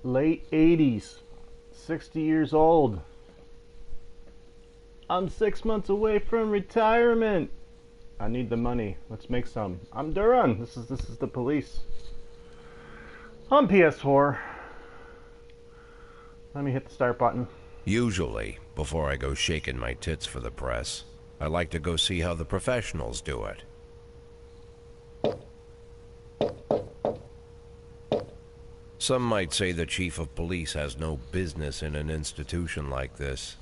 Late 80s. 60 years old. I'm 6 months away from retirement. I need the money. Let's make some. I'm durrun. This is the police. On PS4. Let me hit the start button. Usually, before I go shaking my tits for the press, I like to go see how the professionals do it. Some might say the chief of police has no business in an institution like this.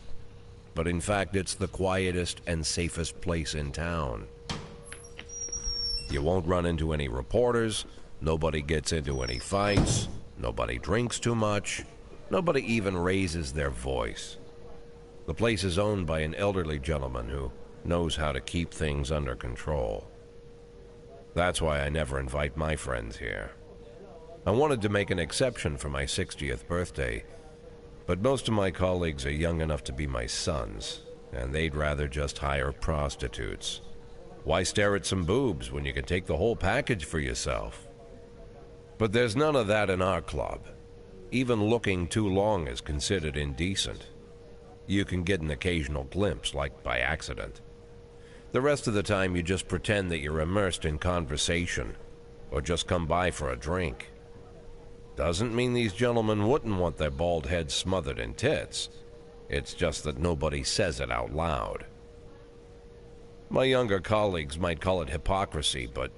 But in fact, it's the quietest and safest place in town. You won't run into any reporters, nobody gets into any fights, nobody drinks too much, nobody even raises their voice. The place is owned by an elderly gentleman who knows how to keep things under control. That's why I never invite my friends here. I wanted to make an exception for my 60th birthday, but most of my colleagues are young enough to be my sons, and they'd rather just hire prostitutes. Why stare at some boobs when you can take the whole package for yourself? But there's none of that in our club. Even looking too long is considered indecent. You can get an occasional glimpse, like by accident. The rest of the time you just pretend that you're immersed in conversation, or just come by for a drink. Doesn't mean these gentlemen wouldn't want their bald heads smothered in tits. It's just that nobody says it out loud. My younger colleagues might call it hypocrisy, but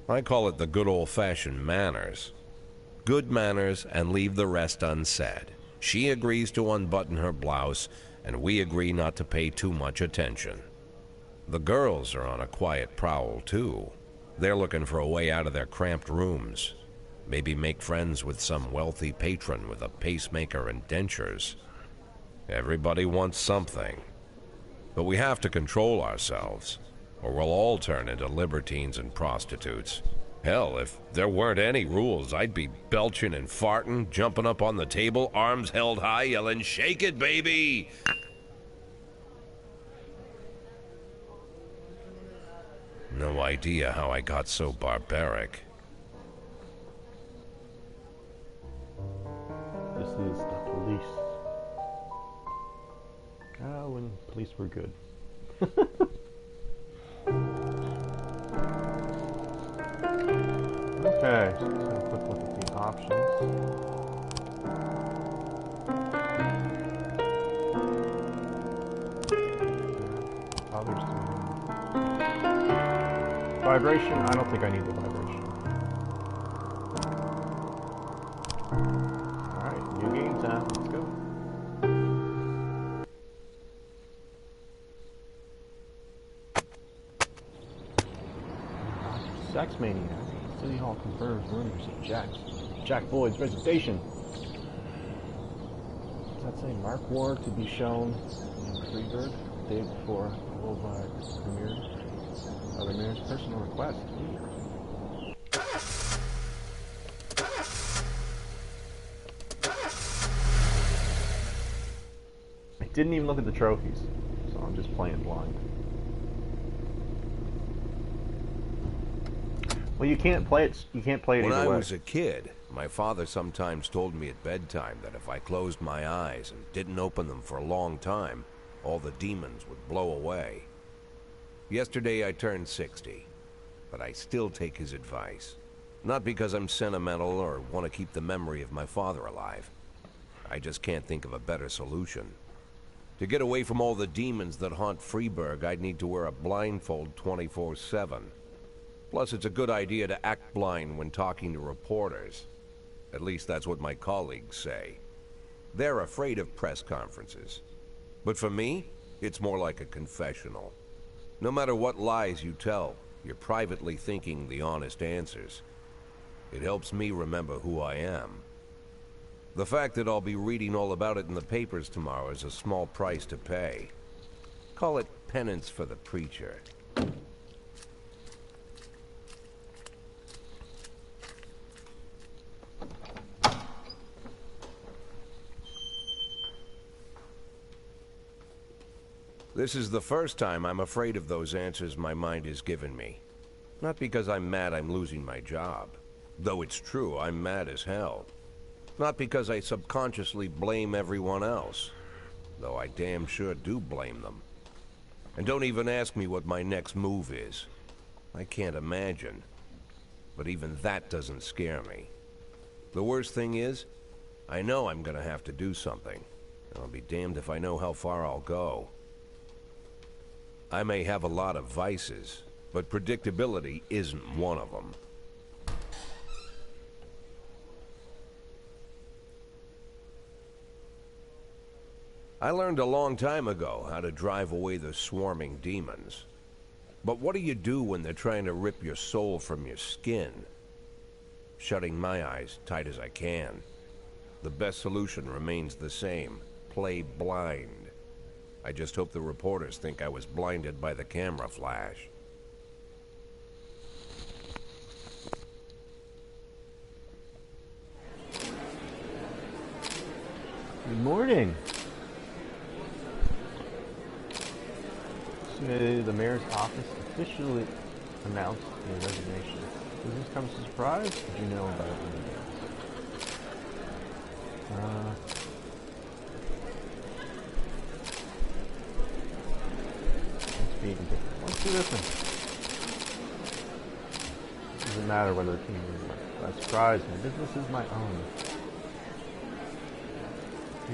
I call it the good old-fashioned manners. Good manners and leave the rest unsaid. She agrees to unbutton her blouse, and we agree not to pay too much attention. The girls are on a quiet prowl, too. They're looking for a way out of their cramped rooms. Maybe make friends with some wealthy patron with a pacemaker and dentures. Everybody wants something. But we have to control ourselves, or we'll all turn into libertines and prostitutes. Hell, if there weren't any rules, I'd be belching and farting, jumping up on the table, arms held high, yelling, "Shake it, baby!" No idea how I got so barbaric. This is the police. Ah, when police were good. Okay, so let's have a quick look at the options. Others do. Vibration? I don't think I need the vibration. Alright, new game time. Let's go. Sex Maniac. City Hall confirms rumors of Jack Boyd's resignation. Does that say Mark Ward to be shown in Freebird the day before Worldwide premiere? Premiere's personal request. I didn't even look at the trophies, so I'm just playing blind. Well, you can't play it. You can't play it either way. When I was a kid, my father sometimes told me at bedtime that if I closed my eyes and didn't open them for a long time, all the demons would blow away. Yesterday I turned 60, but I still take his advice. Not because I'm sentimental or want to keep the memory of my father alive. I just can't think of a better solution. To get away from all the demons that haunt Freeburg, I'd need to wear a blindfold 24/7. Plus, it's a good idea to act blind when talking to reporters. At least that's what my colleagues say. They're afraid of press conferences. But for me, it's more like a confessional. No matter what lies you tell, you're privately thinking the honest answers. It helps me remember who I am. The fact that I'll be reading all about it in the papers tomorrow is a small price to pay. Call it penance for the preacher. This is the first time I'm afraid of those answers my mind has given me. Not because I'm mad I'm losing my job. Though it's true, I'm mad as hell. Not because I subconsciously blame everyone else, though I damn sure do blame them. And don't even ask me what my next move is. I can't imagine. But even that doesn't scare me. The worst thing is, I know I'm gonna have to do something. I'll be damned if I know how far I'll go. I may have a lot of vices, but predictability isn't one of them. I learned a long time ago how to drive away the swarming demons. But what do you do when they're trying to rip your soul from your skin? Shutting my eyes tight as I can. The best solution remains the same. Play blind. I just hope the reporters think I was blinded by the camera flash. Good morning. Today, the mayor's office officially announced his resignation. Does this come as a surprise? Did you know about it in advance? Let's be different. Let's do this one. Doesn't matter whether the team is by surprise. My business is my own.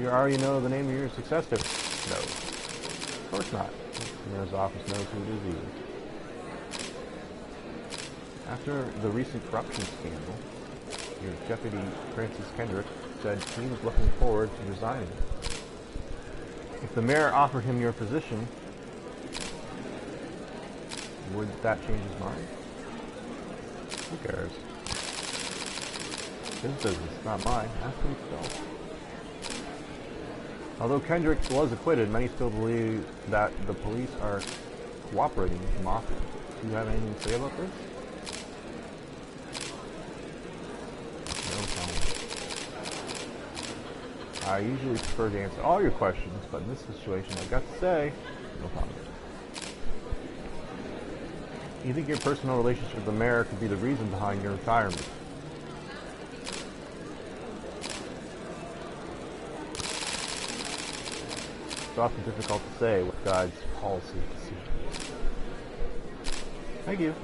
You already know the name of your successor? No. Of course not. The mayor's office knows who it is either. After the recent corruption scandal, your deputy, Francis Kendrick, said he was looking forward to resigning. If the mayor offered him your position, would that change his mind? Who cares? His business, not mine. Ask himself. Although Kendrick was acquitted, many still believe that the police are cooperating with the mafia. Do you have anything to say about this? No comment. I usually prefer to answer all your questions, but in this situation, I've got to say, no comment. You think your personal relationship with the mayor could be the reason behind your retirement? It's often difficult to say what guides policy decisions. Thank you.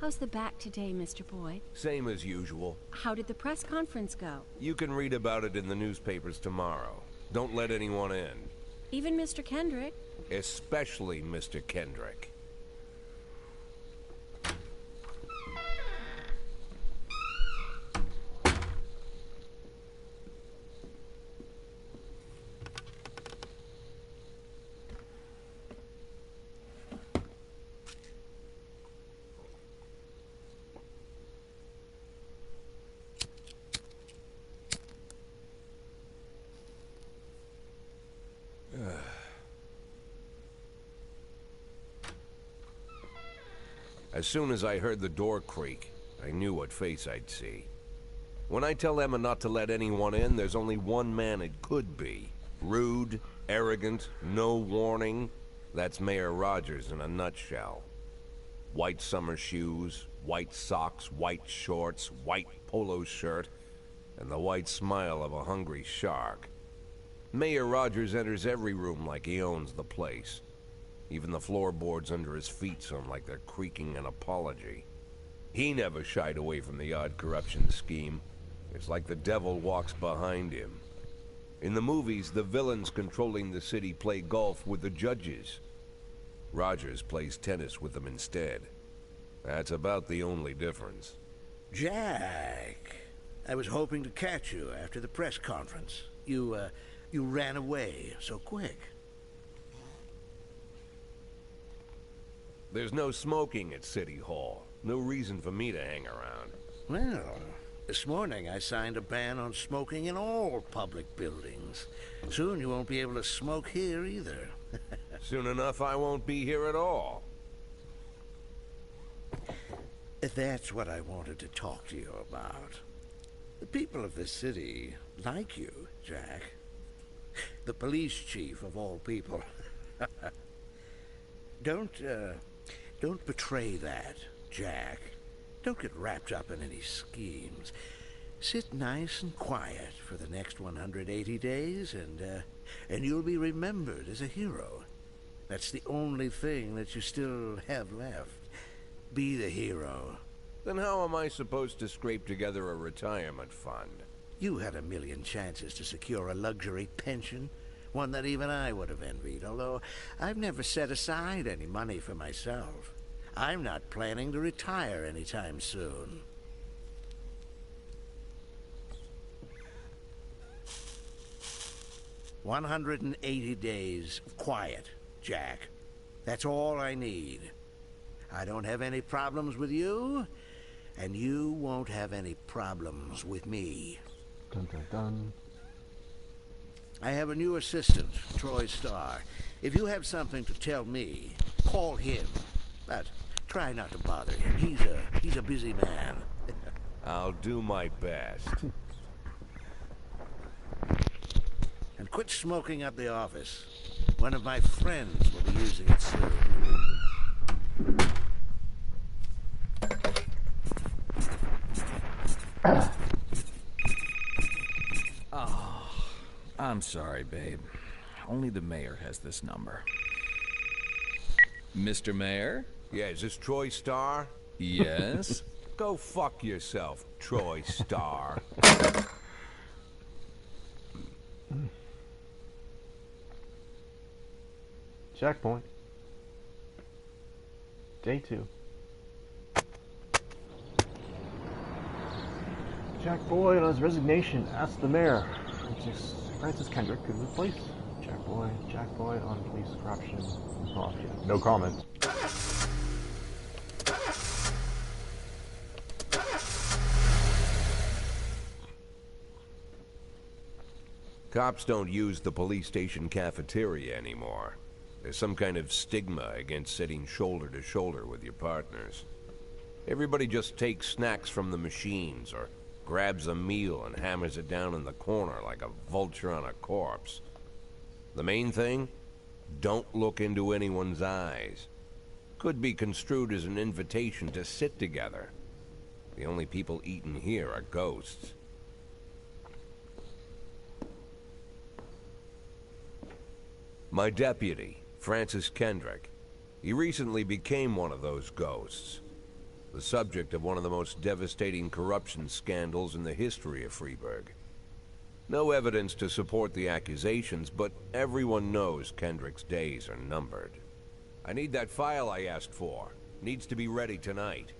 How's the back today, Mr. Boyd? Same as usual. How did the press conference go? You can read about it in the newspapers tomorrow. Don't let anyone in. Even Mr. Kendrick? Especially Mr. Kendrick. As soon as I heard the door creak, I knew what face I'd see. When I tell Emma not to let anyone in, there's only one man it could be. Rude, arrogant, no warning. That's Mayor Rogers in a nutshell. White summer shoes, white socks, white shorts, white polo shirt, and the white smile of a hungry shark. Mayor Rogers enters every room like he owns the place. Even the floorboards under his feet sound like they're creaking an apology. He never shied away from the odd corruption scheme. It's like the devil walks behind him. In the movies, the villains controlling the city play golf with the judges. Rogers plays tennis with them instead. That's about the only difference. Jack, I was hoping to catch you after the press conference. You ran away so quick. There's no smoking at City Hall. No reason for me to hang around. Well, this morning I signed a ban on smoking in all public buildings. Soon you won't be able to smoke here either. Soon enough I won't be here at all. That's what I wanted to talk to you about. The people of this city like you, Jack. The police chief of all people. Don't betray that, Jack. Don't get wrapped up in any schemes. Sit nice and quiet for the next 180 days, and you'll be remembered as a hero. That's the only thing that you still have left. Be the hero. Then how am I supposed to scrape together a retirement fund? You had a million chances to secure a luxury pension, one that even I would have envied, although I've never set aside any money for myself. I'm not planning to retire anytime soon. "180 days of quiet, Jack. That's all I need. I don't have any problems with you, and you won't have any problems with me." Dun dun dun. I have a new assistant, Troy Starr. If you have something to tell me, call him. But try not to bother him. He's a busy man. I'll do my best. And quit smoking up the office. One of my friends will be using it soon. Oh, I'm sorry, babe. Only the mayor has this number. Mr. Mayor? Yeah, is this Troy Starr? Yes? Go fuck yourself, Troy Starr. Checkpoint. Day 2. Jack Boyd, on his resignation, asked the mayor Francis Kendrick could replace Jack Boyd on police corruption and mafia. No comment. Cops don't use the police station cafeteria anymore. There's some kind of stigma against sitting shoulder to shoulder with your partners. Everybody just takes snacks from the machines or grabs a meal and hammers it down in the corner like a vulture on a corpse. The main thing? Don't look into anyone's eyes. Could be construed as an invitation to sit together. The only people eating here are ghosts. My deputy, Francis Kendrick. He recently became one of those ghosts. The subject of one of the most devastating corruption scandals in the history of Freeburg. No evidence to support the accusations, but everyone knows Kendrick's days are numbered. I need that file I asked for. Needs to be ready tonight.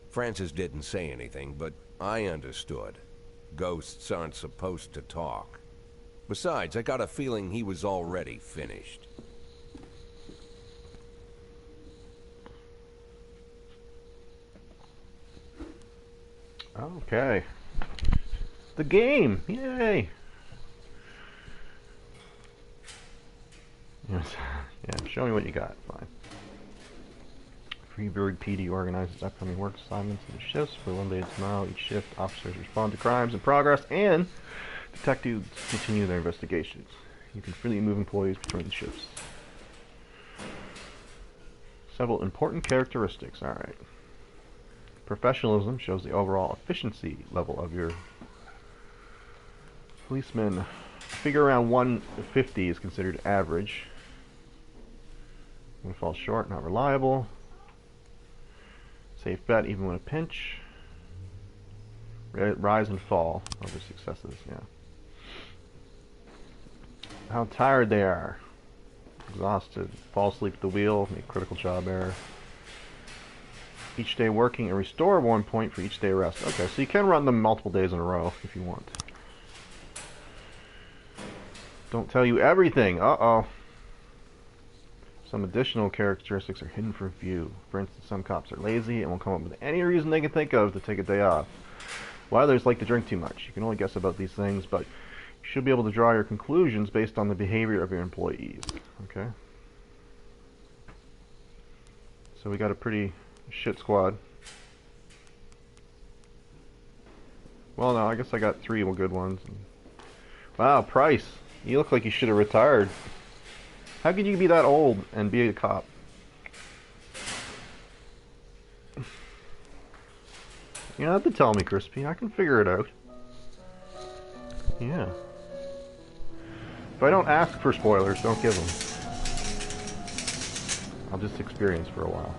Francis didn't say anything, but I understood. Ghosts aren't supposed to talk. Besides, I got a feeling he was already finished. Okay. The game! Yay! Yes. Yeah, show me what you got. Fine. Freeburg PD organizes upcoming work assignments into shifts for one day tomorrow. Each shift, officers respond to crimes in progress, and detectives continue their investigations. You can freely move employees between the shifts. Several important characteristics. Alright. Professionalism shows the overall efficiency level of your policemen. Figure around 150 is considered average. One falls short, not reliable. Safe bet even when a pinch. Rise and fall over successes, yeah. How tired they are. Exhausted. Fall asleep at the wheel, make critical job error. Each day working and restore 1 point for each day rest. Okay, so you can run them multiple days in a row if you want. Don't tell you everything. Uh-oh. Some additional characteristics are hidden from view. For instance, some cops are lazy and will come up with any reason they can think of to take a day off. While others like to drink too much. You can only guess about these things, but you should be able to draw your conclusions based on the behavior of your employees. Okay? So we got a pretty shit squad. Well, no, I guess I got 3 good ones. Wow, Price. You look like you should have retired. How could you be that old and be a cop? You don't have to tell me, Crispy. I can figure it out. Yeah. If I don't ask for spoilers, don't give them. I'll just experience for a while.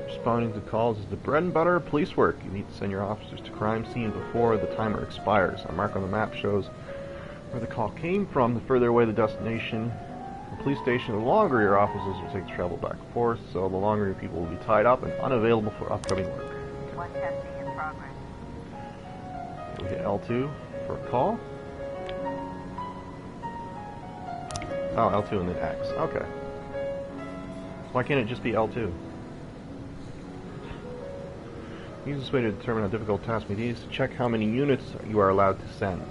Responding to calls is the bread and butter of police work. You need to send your officers to crime scene before the timer expires. A mark on the map shows where the call came from. The further away the destination, the police station, the longer your officers will take to travel back and forth, so the longer your people will be tied up and unavailable for upcoming work. 110 in progress. We hit L2 for a call. Oh, L2 and then X. Okay. Why can't it just be L2? The easiest way to determine how difficult a task may be is to check how many units you are allowed to send.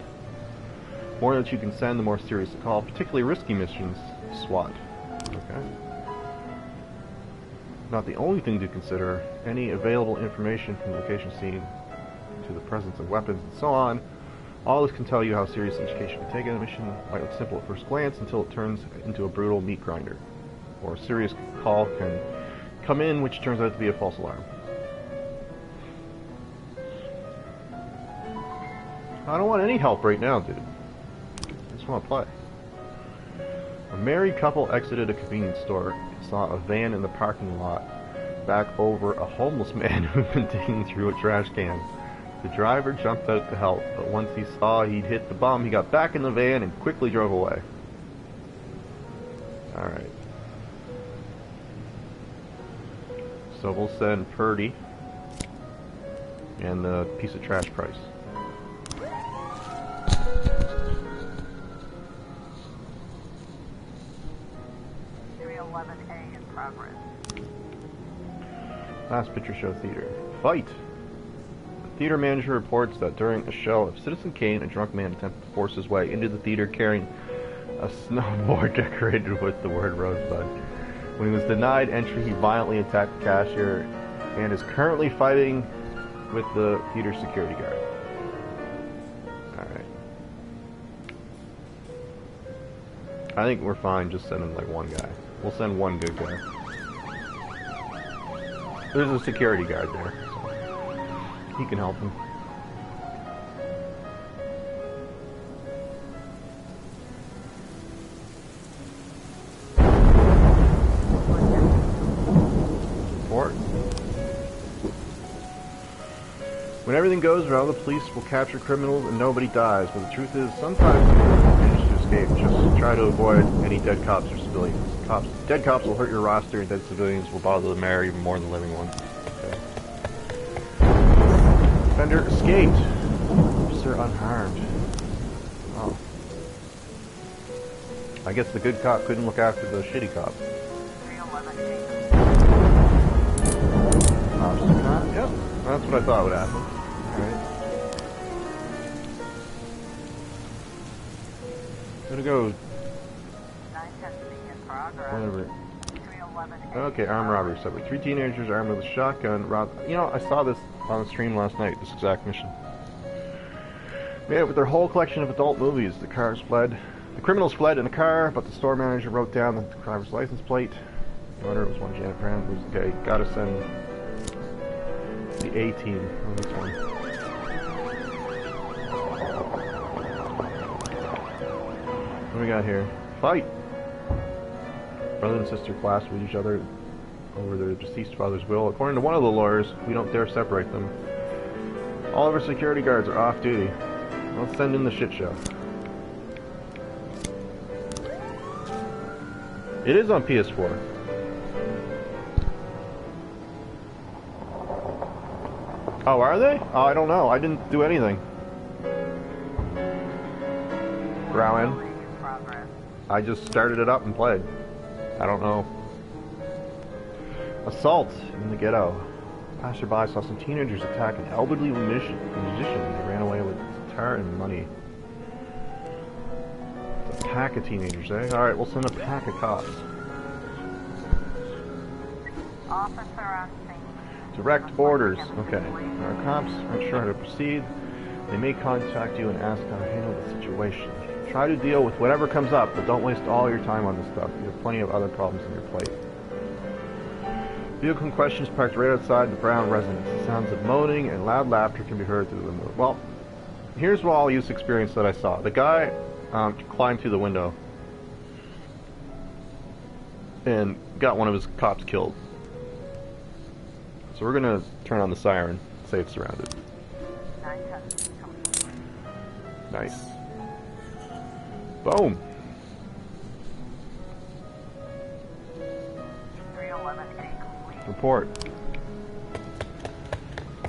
The more that you can send, the more serious the call, particularly risky missions, SWAT. Okay. Not the only thing to consider, any available information from the location scene to the presence of weapons and so on. All this can tell you how serious each case should be taken. A mission might look simple at first glance until it turns into a brutal meat grinder. Or a serious call can come in which turns out to be a false alarm. I don't want any help right now, dude. I just want to play. A married couple exited a convenience store and saw a van in the parking lot back over a homeless man who had been digging through a trash can. The driver jumped out to help, but once he saw he'd hit the bum, he got back in the van and quickly drove away. Alright. So we'll send Purdy and the piece of trash price. Last picture show theater. Fight! The theater manager reports that during a show of Citizen Kane, a drunk man attempted to force his way into the theater carrying a snowboard decorated with the word Rosebud. When he was denied entry, he violently attacked the cashier and is currently fighting with the theater security guard. Alright. I think we're fine just sending like one guy. We'll send one good guy. There's a security guard there, so he can help him. Report. When everything goes well, the police will capture criminals and nobody dies, but the truth is, sometimes people manage to escape. Just try to avoid any dead cops or civilians. Dead cops will hurt your roster, and dead civilians will bother the mayor even more than living ones. Okay. Defender escaped. Officer unharmed. Oh. I guess the good cop couldn't look after the shitty cop. Officer cop? Yep. That's what I thought would happen. Alright. Gonna go. Whatever. Okay, armed robbery subway. 3 teenagers armed with a shotgun robbed. You know, I saw this on the stream last night, this exact mission. Made it with their whole collection of adult movies. The cars fled. The criminals fled in a car, but the store manager wrote down the driver's license plate. The owner was one Janet Brand. Okay, gotta send the A team on this one. What do we got here? Fight! Brother and sister clashed with each other over their deceased father's will. According to one of the lawyers, we don't dare separate them. All of our security guards are off duty. Let's send in the shit show. It is on PS4. Oh, are they? Oh, I don't know. I didn't do anything. Rowan. I just started it up and played. I don't know. Assault in the ghetto. Passerby saw some teenagers attack an elderly musician and they ran away with his guitar and money. It's a pack of teenagers, eh? Alright, we'll send a pack of cops. Officer on scene. Direct orders. Okay. Our cops aren't sure how to proceed. They may contact you and ask how to handle the situation. Try to deal with whatever comes up, but don't waste all your time on this stuff. You have plenty of other problems on your plate. Vehicle in question is parked right outside the Brown residence. The sounds of moaning and loud laughter can be heard through the window. Well, here's what I'll use experience that I saw. The guy climbed through the window and got one of his cops killed. So we're gonna turn on the siren, say it's surrounded. Nice. Boom. 311A complete. Report.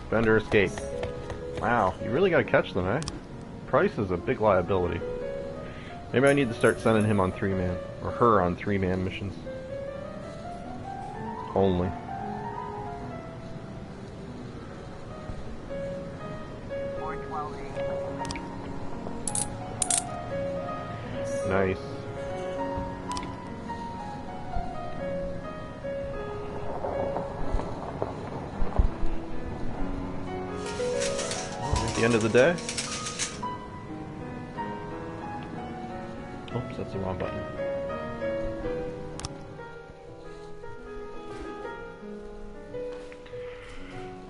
Vendor escaped. Wow, you really gotta catch them, eh? Price is a big liability. Maybe I need to start sending him on 3-man, or her on 3-man missions. Only. Nice. At the end of the day. Oops, that's the wrong button.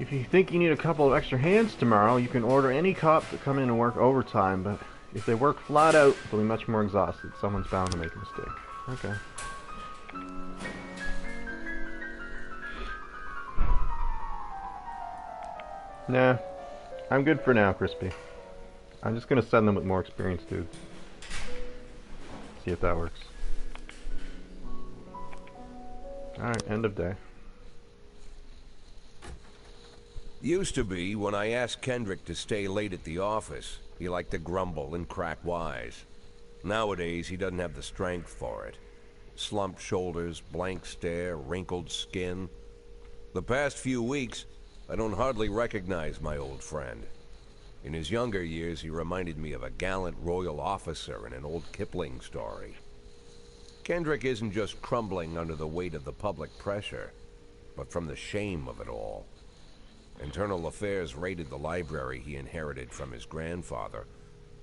If you think you need a couple of extra hands tomorrow, you can order any cop to come in and work overtime, but if they work flat out, they'll be much more exhausted. Someone's bound to make a mistake. Okay. Nah, I'm good for now, Crispy. I'm just gonna send them with more experienced dudes. See if that works. Alright, end of day. Used to be, when I asked Kendrick to stay late at the office, he liked to grumble and crack wise. Nowadays, he doesn't have the strength for it. Slumped shoulders, blank stare, wrinkled skin. The past few weeks, I don't hardly recognize my old friend. In his younger years, he reminded me of a gallant royal officer in an old Kipling story. Kendrick isn't just crumbling under the weight of the public pressure, but from the shame of it all. Internal Affairs raided the library he inherited from his grandfather,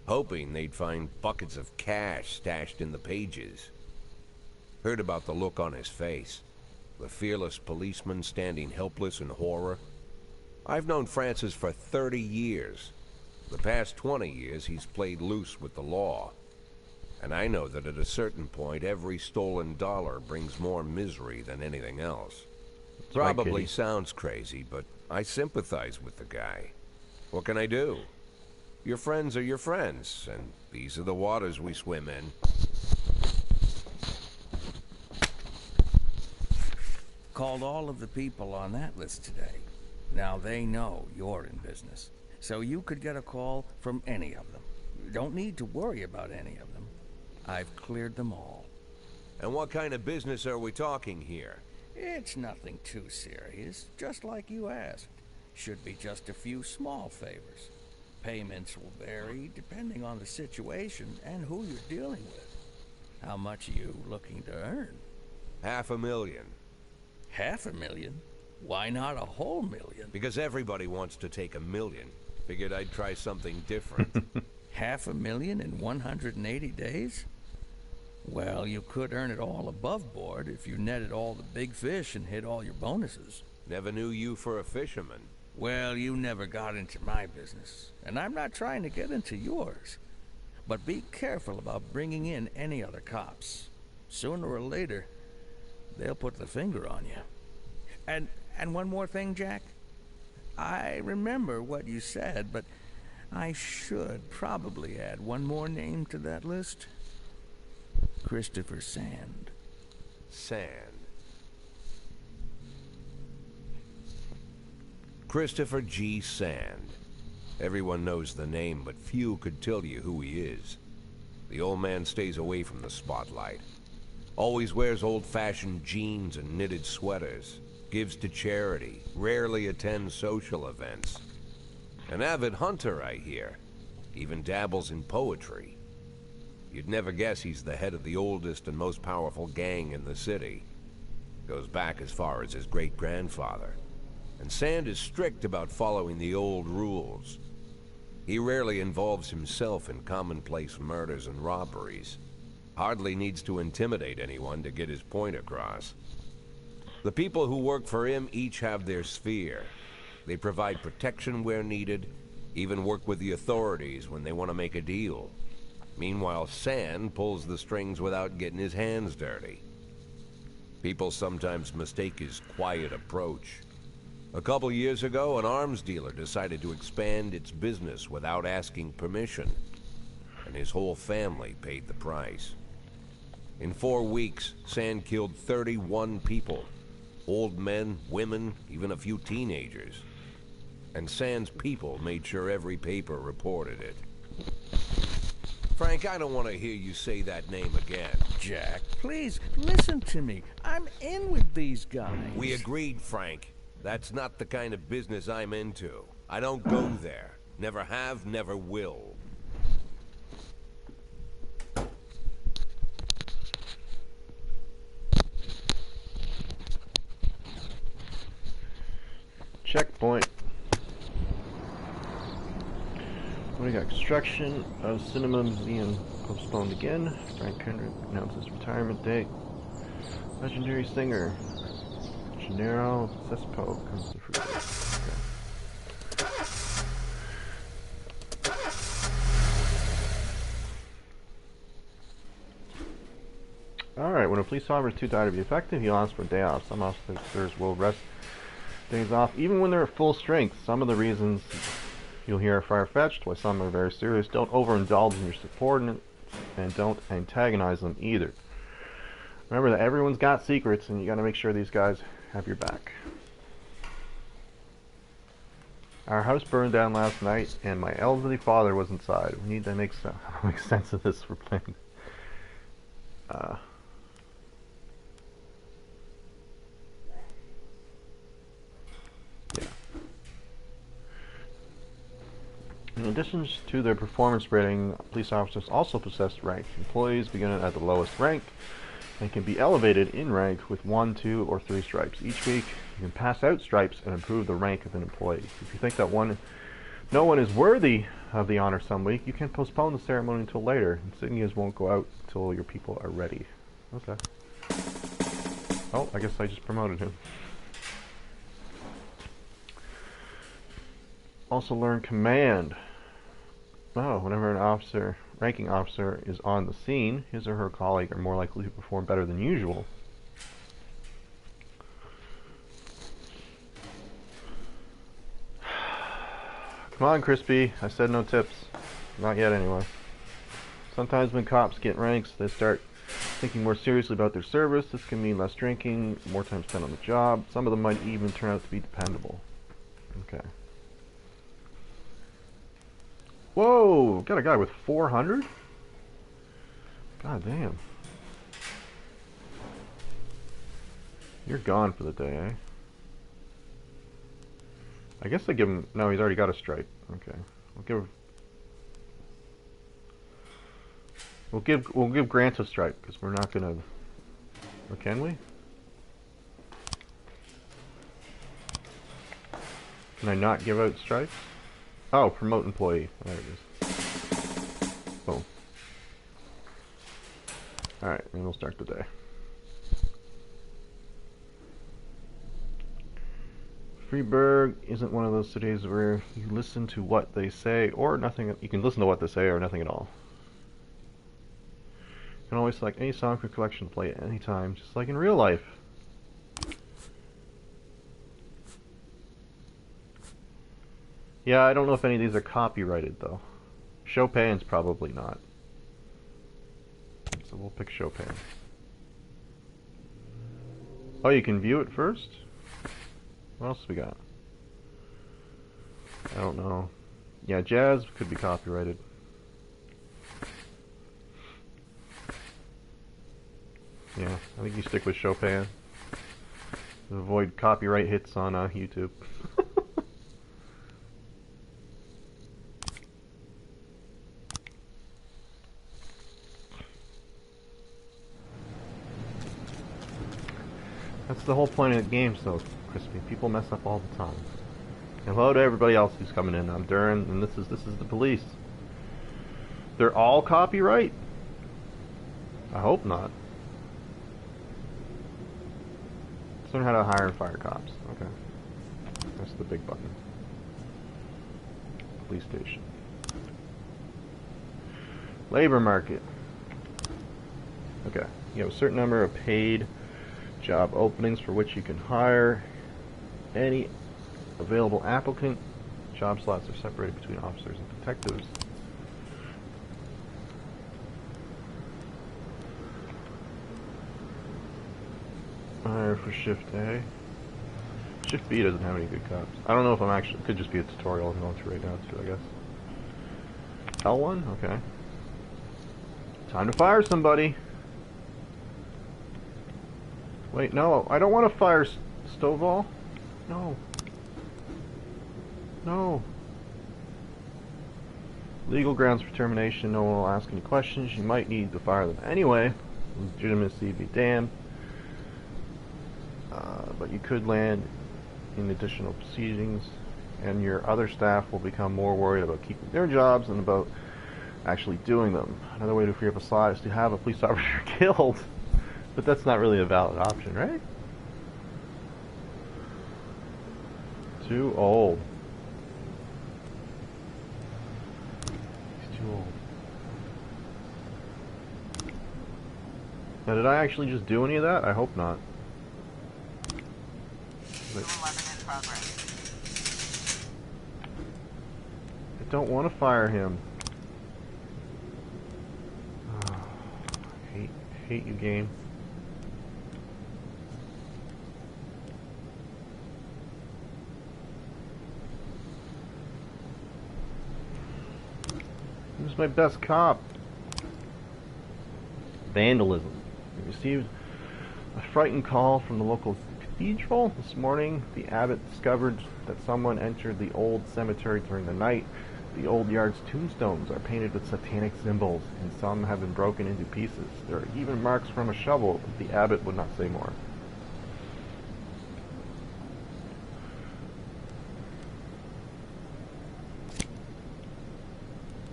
hoping they'd find buckets of cash stashed in the pages. Heard about the look on his face, the fearless policeman standing helpless in horror. I've known Francis for 30 years. The past 20 years, he's played loose with the law. And I know that at a certain point, every stolen dollar brings more misery than anything else. Probably sounds crazy, but I sympathize with the guy. What can I do? Your friends are your friends, and these are the waters we swim in. Called all of the people on that list today. Now they know you're in business, so you could get a call from any of them. You don't need to worry about any of them. I've cleared them all. And what kind of business are we talking here? It's nothing too serious, just like you asked. Should be just a few small favors. Payments will vary depending on the situation and who you're dealing with. How much are you looking to earn? $500,000. $500,000? Why not a whole million? Because everybody wants to take $1 million. Figured I'd try something different. $500,000 in 180 days? Well, you could earn it all above board if you netted all the big fish and hit all your bonuses. Never knew you for a fisherman. Well, you never got into my business, and I'm not trying to get into yours. But be careful about bringing in any other cops. Sooner or later, they'll put the finger on you. And one more thing, Jack. I remember what you said, but I should probably add one more name to that list. Christopher Sand. Sand. Christopher G. Sand. Everyone knows the name, but few could tell you who he is. The old man stays away from the spotlight. Always wears old-fashioned jeans and knitted sweaters. Gives to charity. Rarely attends social events. An avid hunter, I hear. Even dabbles in poetry. You'd never guess he's the head of the oldest and most powerful gang in the city. Goes back as far as his great-grandfather. And Sand is strict about following the old rules. He rarely involves himself in commonplace murders and robberies. Hardly needs to intimidate anyone to get his point across. The people who work for him each have their sphere. They provide protection where needed, even work with the authorities when they want to make a deal. Meanwhile, Sand pulls the strings without getting his hands dirty. People sometimes mistake his quiet approach. A couple years ago, an arms dealer decided to expand its business without asking permission, and his whole family paid the price. In 4 weeks, Sand killed 31 people. Old men, women, even a few teenagers. And Sand's people made sure every paper reported it. Frank, I don't want to hear you say that name again. Jack, please, listen to me. I'm in with these guys. We agreed, Frank. That's not the kind of business I'm into. I don't go there. Never have, never will. Checkpoint. We got construction of Cinema Museum postponed again. Frank Kendrick announces retirement date. Legendary singer Gennaro Cespo comes to fruition. Okay. Alright, when a police officer is too tired to be effective, he'll ask for a day off. Some officers will rest days off even when they're at full strength. Some of the reasons you'll hear are far-fetched, while some are very serious. Don't overindulge in your subordinates, and don't antagonize them either. Remember that everyone's got secrets, and you gotta make sure these guys have your back. Our house burned down last night, and my elderly father was inside. We need to make sense of this for planning. In addition to their performance rating, police officers also possess rank. Employees begin at the lowest rank and can be elevated in rank with 1, 2, or 3 stripes. Each week, you can pass out stripes and improve the rank of an employee. If you think that no one is worthy of the honor some week, you can postpone the ceremony until later. Insignias won't go out until your people are ready. Okay. Oh, I guess I just promoted him. Also learn command. Oh, whenever an ranking officer is on the scene, his or her colleague are more likely to perform better than usual. Come on, Crispy. I said no tips. Not yet, anyway. Sometimes when cops get ranks, they start thinking more seriously about their service. This can mean less drinking, more time spent on the job. Some of them might even turn out to be dependable. Okay. Whoa! Got a guy with 400? God damn. You're gone for the day, eh? I guess I give him... No, he's already got a stripe. Okay. We'll give Grant a stripe, because we're not gonna... Or can we? Can I not give out stripes? Oh, promote employee. There it is. Boom. Alright, and we'll start the day. Freeburg isn't one of those cities where you listen to what they say or nothing. You can listen to what they say or nothing at all. You can always select any song from your collection to play at any time, just like in real life. Yeah, I don't know if any of these are copyrighted, though. Chopin's probably not. So we'll pick Chopin. Oh, you can view it first? What else we got? I don't know. Yeah, jazz could be copyrighted. Yeah, I think you stick with Chopin. To avoid copyright hits on YouTube. That's the whole point of the games, though, Crispy. People mess up all the time. Hello to everybody else who's coming in. I'm Durrun, and this is the police. They're all copyright? I hope not. Let's learn how to hire and fire cops. Okay. That's the big button. Police station. Labor market. Okay. You have a certain number of paid job openings for which you can hire any available applicant. Job slots are separated between officers and detectives. Hire for shift A. Shift B doesn't have any good cops. I don't know if I'm actually... It could just be a tutorial I'm going through right now too, I guess. L1? Okay. Time to fire somebody. Wait, no. I don't want to fire Stovall. No. No. Legal grounds for termination. No one will ask any questions. You might need to fire them anyway. Legitimacy be damned. But you could land in additional proceedings, and your other staff will become more worried about keeping their jobs than about actually doing them. Another way to free up a slot is to have a police officer killed. But that's not really a valid option, right? Too old. He's too old. Now, did I actually just do any of that? I hope not. But 11 in progress. I don't want to fire him. Oh, hate you, game. Who's my best cop? Vandalism. We received a frightened call from the local cathedral. This morning, the abbot discovered that someone entered the old cemetery during the night. The old yard's tombstones are painted with satanic symbols, and some have been broken into pieces. There are even marks from a shovel, but the abbot would not say more.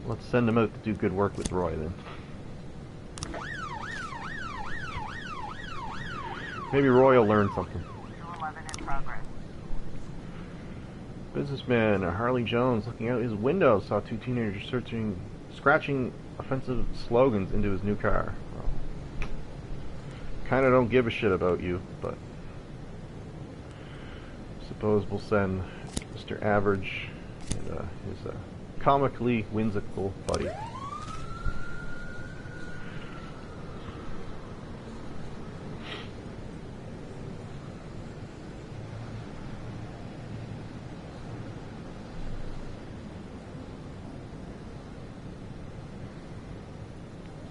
Let's send him out to do good work with Roy, then. Maybe Roy will learn something. 11 in progress. Businessman Harley Jones, looking out his window, saw two teenagers scratching offensive slogans into his new car. Well, kinda don't give a shit about you, but suppose we'll send Mr. Average and his comically whimsical buddy.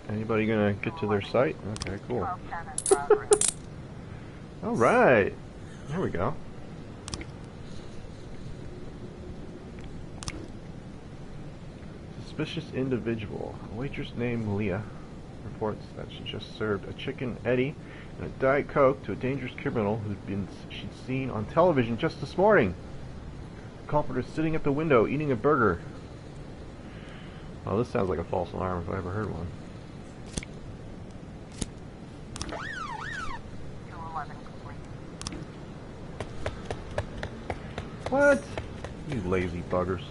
Anybody gonna get to their site? Okay, cool. 1210 in progress. Alright. There we go. Suspicious individual. A waitress named Leah reports that she just served a chicken Eddie and a Diet Coke to a dangerous criminal she'd seen on television just this morning. The culprit is sitting at the window eating a burger. Well, this sounds like a false alarm if I ever heard one. 211 complete. What? You lazy buggers.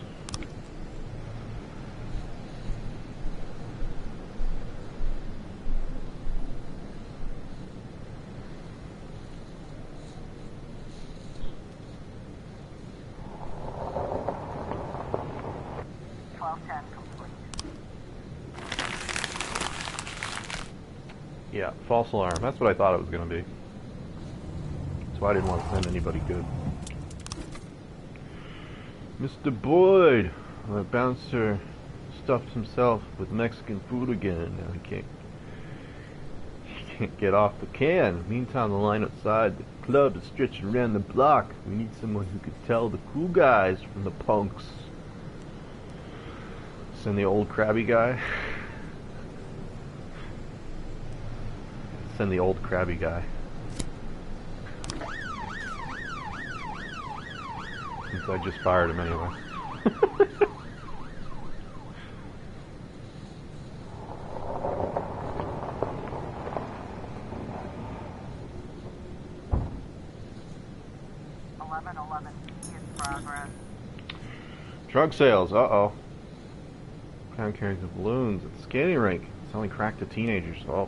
Yeah, false alarm. That's what I thought it was going to be. So I didn't want to send anybody good. Mr. Boyd! The bouncer stuffed himself with Mexican food again. Now he can't get off the can. Meantime, the line outside the club is stretching around the block. We need someone who could tell the cool guys from the punks. Send the old crabby guy. Send the old crabby guy. since I just fired him anyway. 1111 in progress. Drug sales, uh-oh. Clown carries the balloons at the skating rink, selling crack to teenagers. Oh.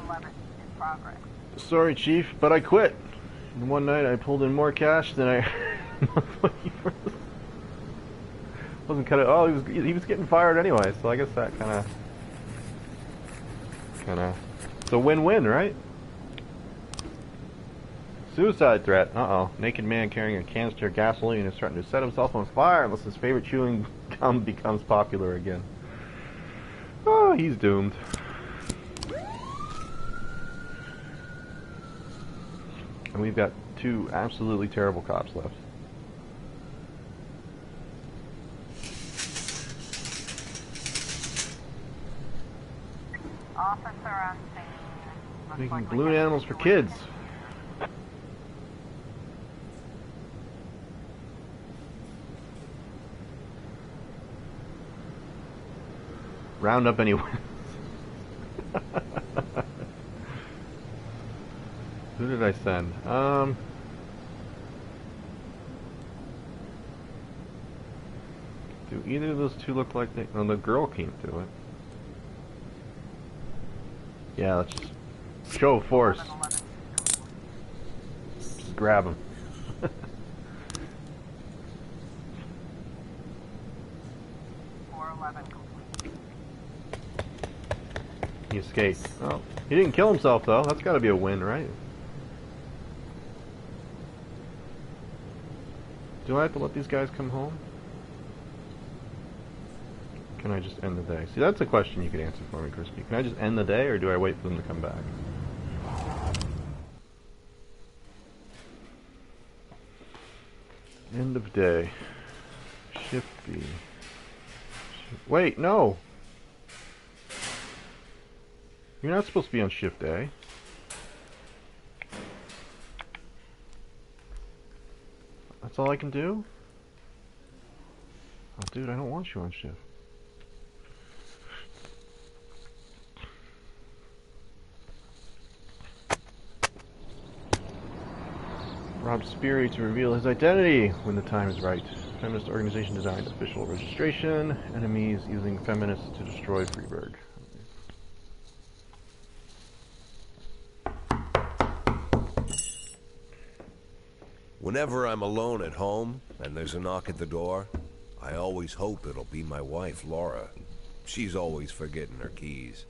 In progress. Sorry, Chief, but I quit. And one night I pulled in more cash than I wasn't cut it. Oh, he was getting fired anyway, so I guess that kind of it's a win-win, right? Suicide threat. Uh-oh. Naked man carrying a canister of gasoline is threatening to set himself on fire unless his favorite chewing gum becomes popular again. Oh, he's doomed. And we've got 2 absolutely terrible cops left. Officer on scene. Making balloon animals for kids. Round up anyone. Who did I send? Do either of those 2 look like they... No, the girl can't do it. Yeah, let's just show of force. Just grab him. He escaped. Oh, he didn't kill himself though. That's got to be a win, right? Do I have to let these guys come home? Can I just end the day? See, that's a question you could answer for me, Crispy. Can I just end the day, or do I wait for them to come back? End of day. Shift B. Wait, no! You're not supposed to be on Shift A. That's all I can do? Oh, dude, I don't want you on Shift. Rob Speary to reveal his identity when the time is right. Feminist organization designed official registration. Enemies using feminists to destroy Freeburg. Whenever I'm alone at home and there's a knock at the door, I always hope it'll be my wife, Laura. She's always forgetting her keys.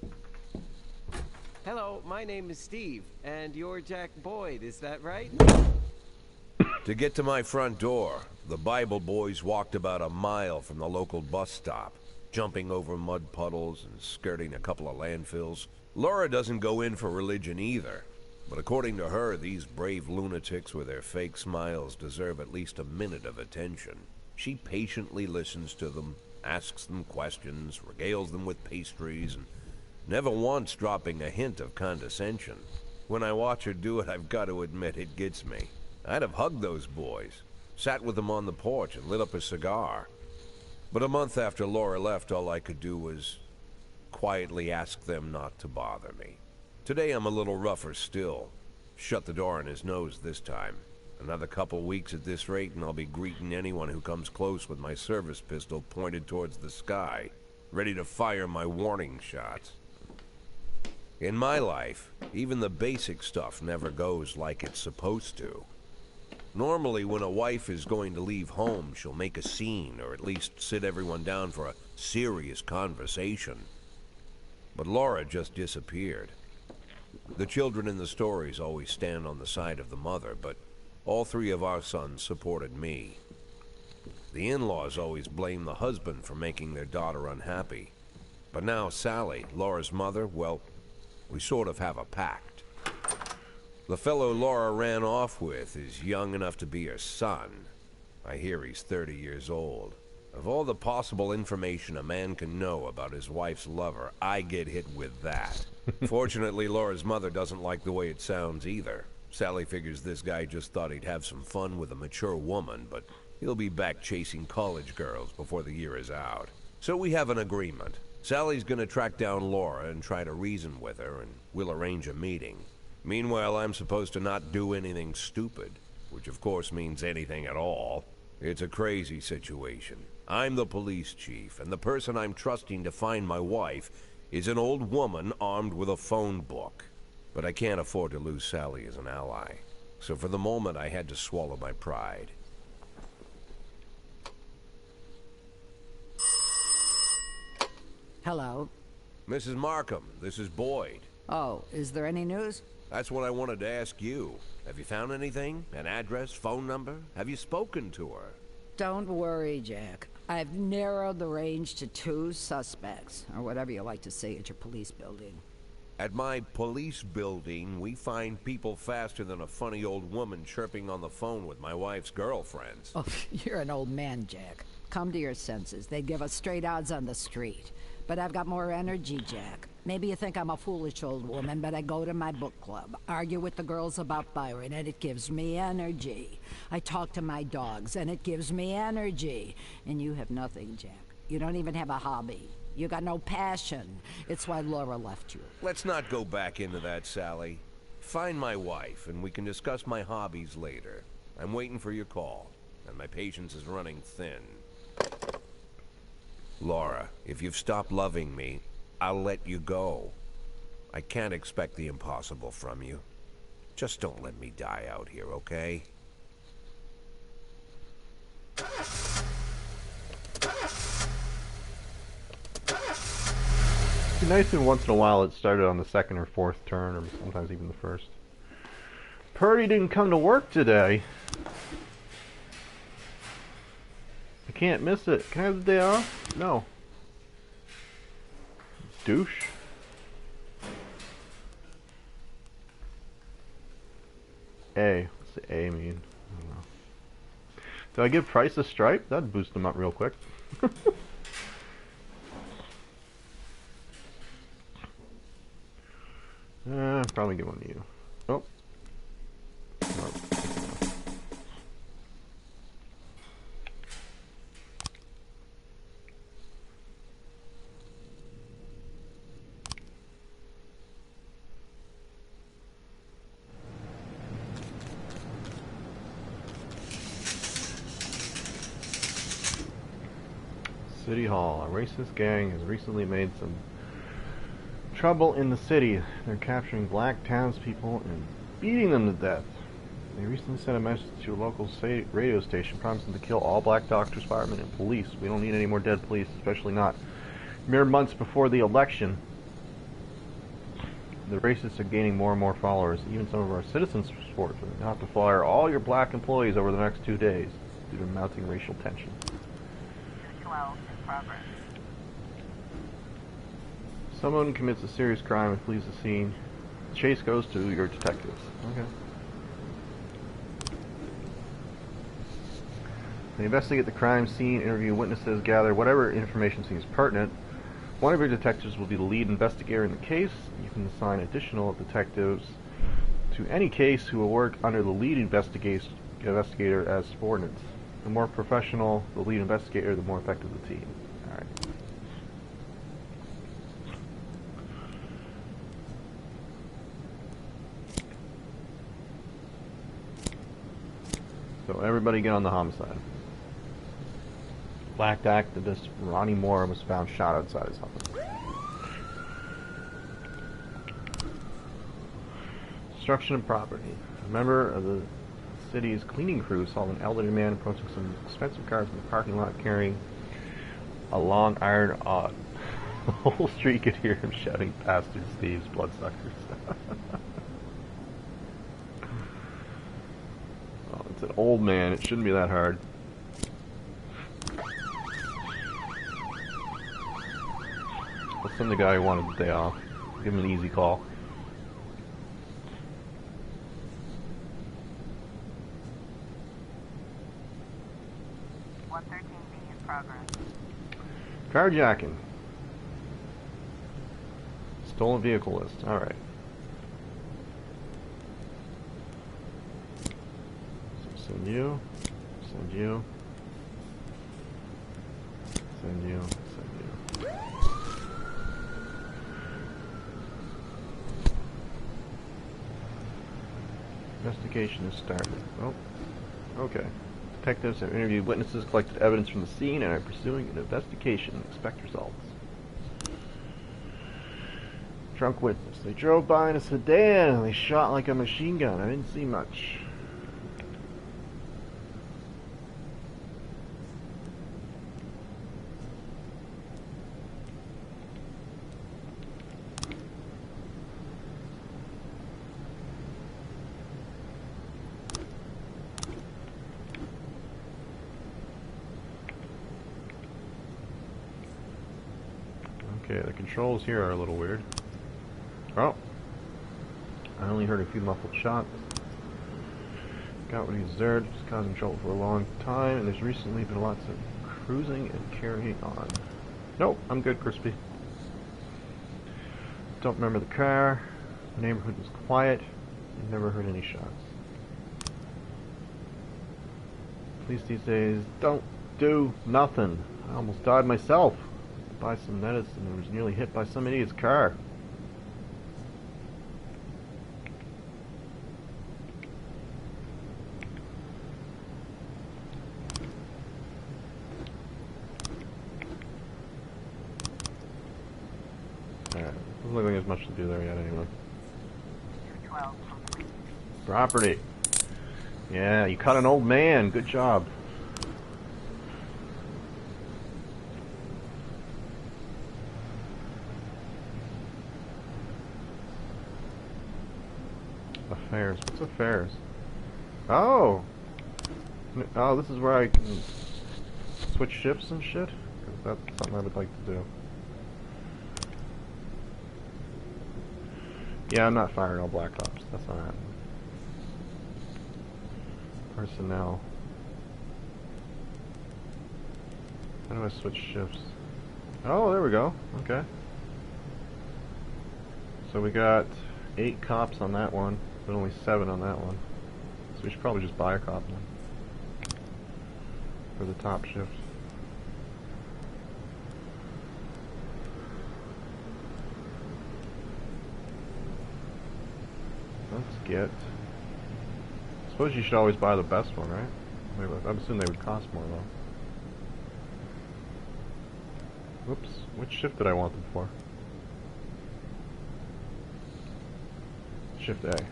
Hello, my name is Steve, and you're Jack Boyd, is that right? To get to my front door, the Bible boys walked about a mile from the local bus stop, jumping over mud puddles and skirting a couple of landfills. Laura doesn't go in for religion either, but according to her, these brave lunatics with their fake smiles deserve at least a minute of attention. She patiently listens to them, asks them questions, regales them with pastries, and never once dropping a hint of condescension. When I watch her do it, I've got to admit it gets me. I'd have hugged those boys, sat with them on the porch and lit up a cigar. But a month after Laura left, all I could do was quietly ask them not to bother me. Today I'm a little rougher still. Shut the door on his nose this time. Another couple weeks at this rate and I'll be greeting anyone who comes close with my service pistol pointed towards the sky, ready to fire my warning shots. In my life, even the basic stuff never goes like it's supposed to. Normally, when a wife is going to leave home, she'll make a scene, or at least sit everyone down for a serious conversation. But Laura just disappeared. The children in the stories always stand on the side of the mother, but all 3 of our sons supported me. The in-laws always blame the husband for making their daughter unhappy. But now Sally, Laura's mother, well, we sort of have a pact. The fellow Laura ran off with is young enough to be her son. I hear he's 30 years old. Of all the possible information a man can know about his wife's lover, I get hit with that. Fortunately, Laura's mother doesn't like the way it sounds either. Sally figures this guy just thought he'd have some fun with a mature woman, but he'll be back chasing college girls before the year is out. So we have an agreement. Sally's gonna track down Laura and try to reason with her, and we'll arrange a meeting. Meanwhile, I'm supposed to not do anything stupid, which of course means anything at all. It's a crazy situation. I'm the police chief, and the person I'm trusting to find my wife is an old woman armed with a phone book. But I can't afford to lose Sally as an ally. So for the moment, I had to swallow my pride. Hello. Mrs. Markham, this is Boyd. Oh, is there any news? That's what I wanted to ask you. Have you found anything? An address, phone number? Have you spoken to her? Don't worry, Jack. I've narrowed the range to 2 suspects, or whatever you like to say at your police building. At my police building, we find people faster than a funny old woman chirping on the phone with my wife's girlfriends. Oh, you're an old man, Jack. Come to your senses. They'd give us straight odds on the street. But I've got more energy, Jack. Maybe you think I'm a foolish old woman, but I go to my book club, argue with the girls about Byron, and it gives me energy. I talk to my dogs, and it gives me energy. And you have nothing, Jack. You don't even have a hobby. You got no passion. It's why Laura left you. Let's not go back into that, Sally. Find my wife, and we can discuss my hobbies later. I'm waiting for your call, and my patience is running thin. Laura, if you've stopped loving me, I'll let you go. I can't expect the impossible from you. Just don't let me die out here, okay? It'd be nice if once in a while it started on the second or fourth turn, or sometimes even the first. Purdy didn't come to work today. I can't miss it. Can I have the day off? No. Douche. A. What's the A mean? I don't know. Do I give Price a stripe? That'd boost him up real quick. Probably give one to you. Oh. Oh. City Hall. A racist gang has recently made some trouble in the city. They're capturing black townspeople and beating them to death. They recently sent a message to a local radio station promising to kill all black doctors, firemen, and police. We don't need any more dead police, especially not mere months before the election. The racists are gaining more and more followers. Even some of our citizens support them. They'll have to fire all your black employees over the next 2 days due to mounting racial tension. 212 in progress. Someone commits a serious crime and flees the scene. The chase goes to your detectives. Okay. They investigate the crime scene, interview witnesses, gather whatever information seems pertinent. One of your detectives will be the lead investigator in the case. You can assign additional detectives to any case who will work under the lead investigator as subordinates. The more professional the lead investigator, the more effective the team. Alright. So everybody get on the homicide. Black activist Ronnie Moore was found shot outside his home. Destruction of property. A member of the city's cleaning crew saw an elderly man approaching some expensive cars in the parking lot carrying a long iron rod. The whole street could hear him shouting, "Bastards, thieves, bloodsuckers." Oh, it's an old man. It shouldn't be that hard. Let's send the guy who wanted the day off. Give him an easy call. progress. Carjacking. Stolen vehicle list. Alright. So send you. Send you. Send you. Send you. Investigation is started. Oh. Okay. Detectives have interviewed witnesses, collected evidence from the scene, and are pursuing an investigation. Expect results. Drunk witness. They drove by in a sedan and they shot like a machine gun. I didn't see much. Okay, the controls here are a little weird. Oh. I only heard a few muffled shots. Got what he deserved. It's causing trouble for a long time, and there's recently been lots of cruising and carrying on. Nope, I'm good, Crispy. Don't remember the car. The neighborhood was quiet. Never heard any shots. Police these days don't do nothing. I almost died myself. Buy some medicine and was nearly hit by some idiot's car. Alright, doesn't look like there's much to do there yet anyway. 212 complete. Property. Yeah, you caught an old man. Good job. Affairs. What's affairs? Oh! Oh, this is where I can switch shifts and shit? 'Cause that's something I would like to do. Yeah, I'm not firing all Black Ops. That's not happening. Personnel. How do I switch shifts? Oh, there we go. Okay. So we got 8 cops on that one, but only 7 on that one. So we should probably just buy a cop one for the top shift. Let's get... I suppose you should always buy the best one, right? I'm assuming they would cost more though. Whoops, which shift did I want them for? Shift A. Okay.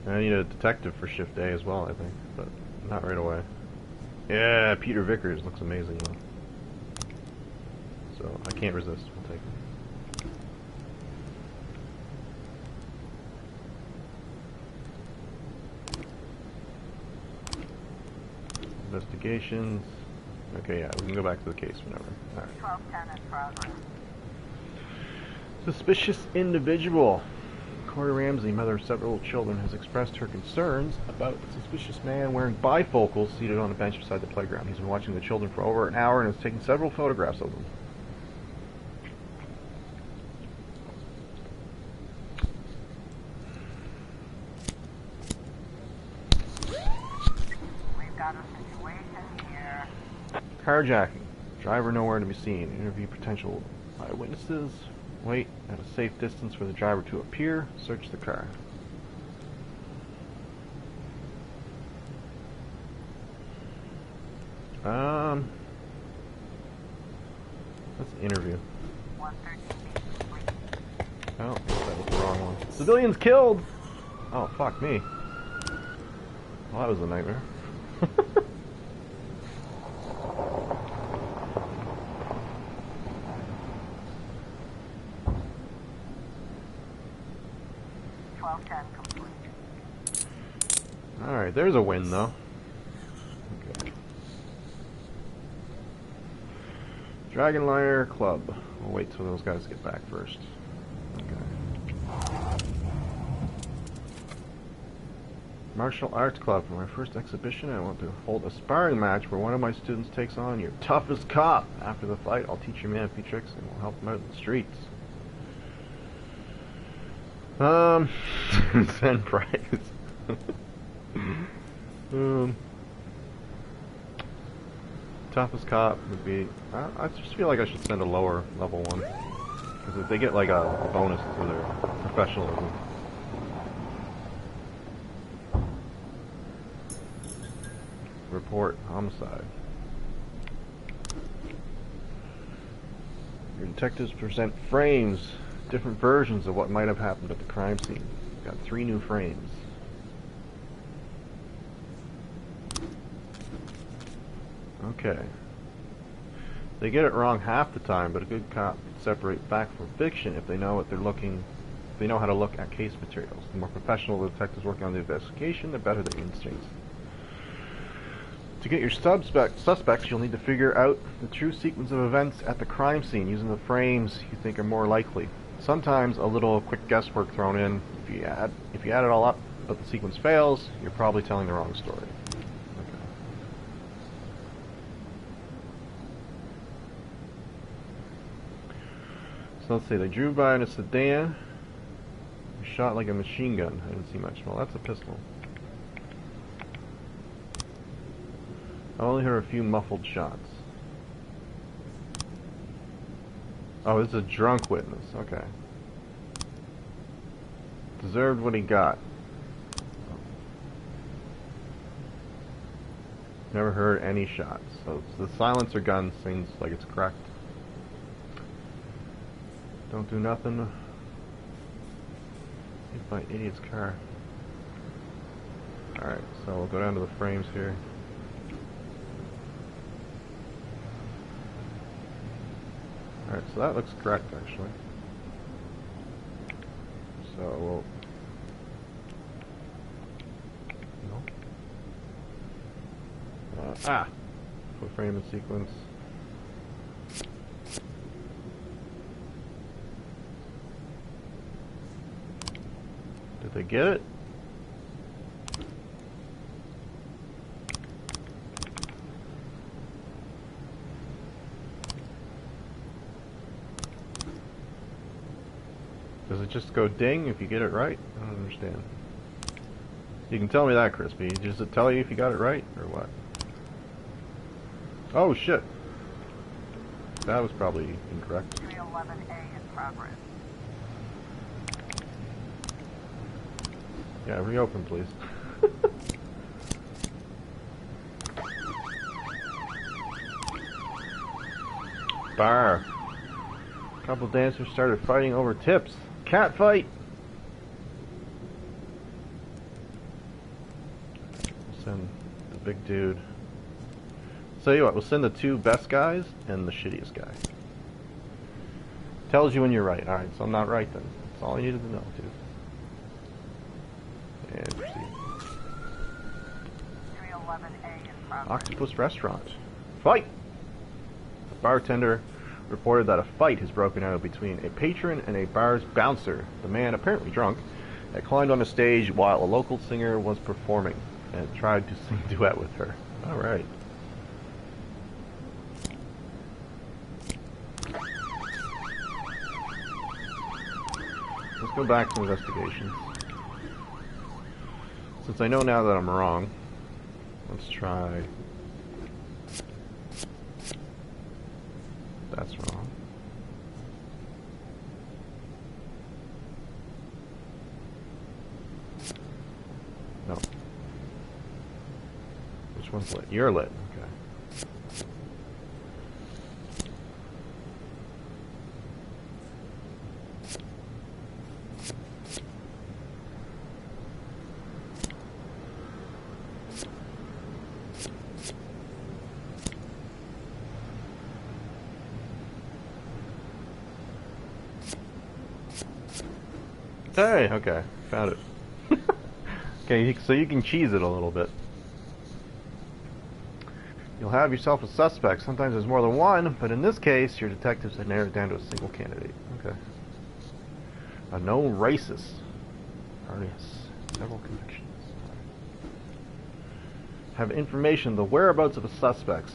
I need a detective for Shift A as well, I think, but not right away. Yeah, Peter Vickers looks amazing though. So I can't resist. We'll take it. Investigations. Okay, yeah, we can go back to the case whenever. Alright. 1210 in progress. Suspicious individual. Corey Ramsey, mother of several children, has expressed her concerns about a suspicious man wearing bifocals seated on a bench beside the playground. He's been watching the children for over an hour and has taken several photographs of them. We've got a situation here. Carjacking. Driver nowhere to be seen. Interview potential eyewitnesses. Wait at a safe distance for the driver to appear. Search the car. Let's interview. 113 complete. Oh, that was the wrong one. Civilians killed! Oh, fuck me. Well, that was a nightmare. Alright, there's a win though. Okay. Dragonliner Club. We'll wait till those guys get back first. Okay. Martial Arts Club. For my first exhibition, I want to hold a sparring match where one of my students takes on your toughest cop. After the fight, I'll teach your man a few tricks and we'll help him out in the streets. Send prize. Toughest cop would be... I just feel like I should send a lower level one. Because if they get like a bonus to their professionalism. Report homicide. Your detectives present frames, different versions of what might have happened at the crime scene. Got 3 new frames. Okay. They get it wrong half the time, but a good cop can separate fact from fiction if they know what they're looking. If they know how to look at case materials. The more professional the detectives working on the investigation, the better their instincts. To get your suspects, you'll need to figure out the true sequence of events at the crime scene using the frames you think are more likely. Sometimes a little quick guesswork thrown in. If you add it all up, but the sequence fails, you're probably telling the wrong story. Okay. So let's see. They drove by in a sedan. Shot like a machine gun. I didn't see much. Well, that's a pistol. I only heard a few muffled shots. Oh, this is a drunk witness. Okay. Deserved what he got. Never heard any shots. So the silencer gun seems like it's correct. Don't do nothing. Hit by idiot's car. Alright, so we'll go down to the frames here. Alright, so that looks correct actually. So we'll... No. Full frame and sequence. Did they get it? Does it just go ding if you get it right? I don't understand. You can tell me that, Crispy. Does it tell you if you got it right, or what? Oh, shit. That was probably incorrect. 311A in progress. Yeah, reopen, please. Bar. A couple dancers started fighting over tips. Cat fight! Send the big dude. Tell you what, we'll send the 2 best guys and the shittiest guy. Tells you when you're right. Alright, so I'm not right then. That's all I needed to know, dude. And proceed. 311A in progress. Octopus Restaurant. Fight! The bartender reported that a fight has broken out between a patron and a bar's bouncer. The man, apparently drunk, had climbed on a stage while a local singer was performing and tried to sing a duet with her. Alright. Let's go back to investigations. Since I know now that I'm wrong, let's try... That's wrong. No. Which one's lit? You're lit. Okay. Hey, okay, found it. Okay, so you can cheese it a little bit. You'll have yourself a suspect. Sometimes there's more than one, but in this case, your detectives have narrowed it down to a single candidate. Okay. A known racist. Already has several convictions. have information the whereabouts of the suspects.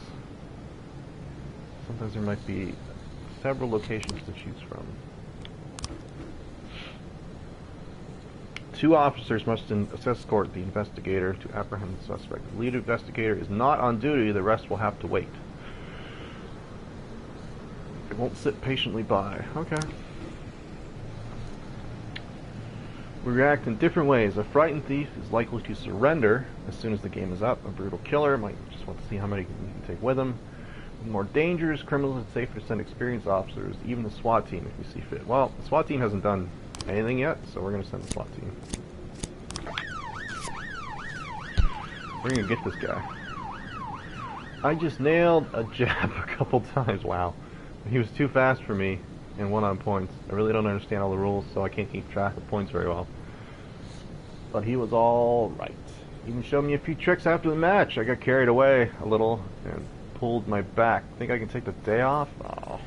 Sometimes there might be several locations to choose from. 2 officers must escort the investigator to apprehend the suspect. The lead investigator is not on duty, the rest will have to wait. They won't sit patiently by. Okay. We react in different ways. A frightened thief is likely to surrender as soon as the game is up. A brutal killer might just want to see how many he can take with him. The more dangerous criminals, it's safer to send experienced officers, even the SWAT team if we see fit. Well, the SWAT team hasn't done anything yet, so we're going to send the SWAT team. We're going to get this guy. I just nailed a jab a couple times. Wow. He was too fast for me and won on points. I really don't understand all the rules, so I can't keep track of points very well. But he was all right. Even showed me a few tricks after the match. I got carried away a little and pulled my back. Think I can take the day off? Oh.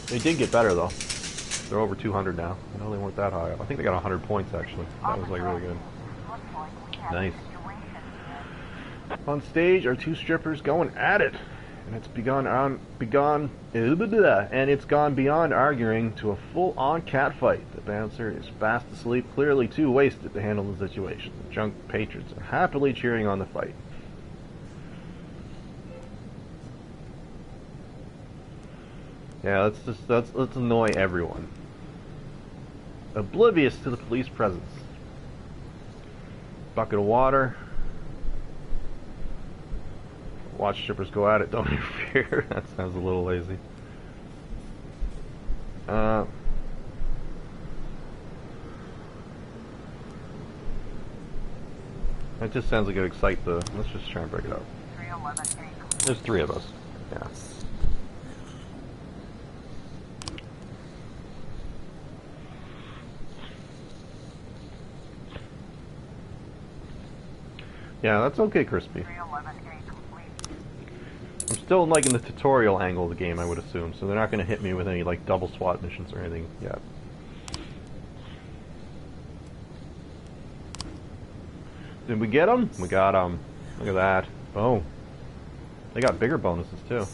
They did get better though. They're over 200 now. I know they weren't that high. I think they got 100 points actually. That was like really good. Nice. On stage are 2 strippers going at it, and it's gone beyond arguing to a full-on catfight. The bouncer is fast asleep, clearly too wasted to handle the situation. The drunk patrons are happily cheering on the fight. Yeah, let's annoy everyone. Oblivious to the police presence. Bucket of water. Watch strippers go at it, don't interfere. That sounds a little lazy. That just sounds like it would excite the... Let's just try and break it up. There's 3 of us. Yeah. Yeah, that's okay, Crispy. I'm still liking the tutorial angle of the game, I would assume, so they're not going to hit me with any like double SWAT missions or anything yet. Did we get them? We got them. Look at that. Oh. They got bigger bonuses too.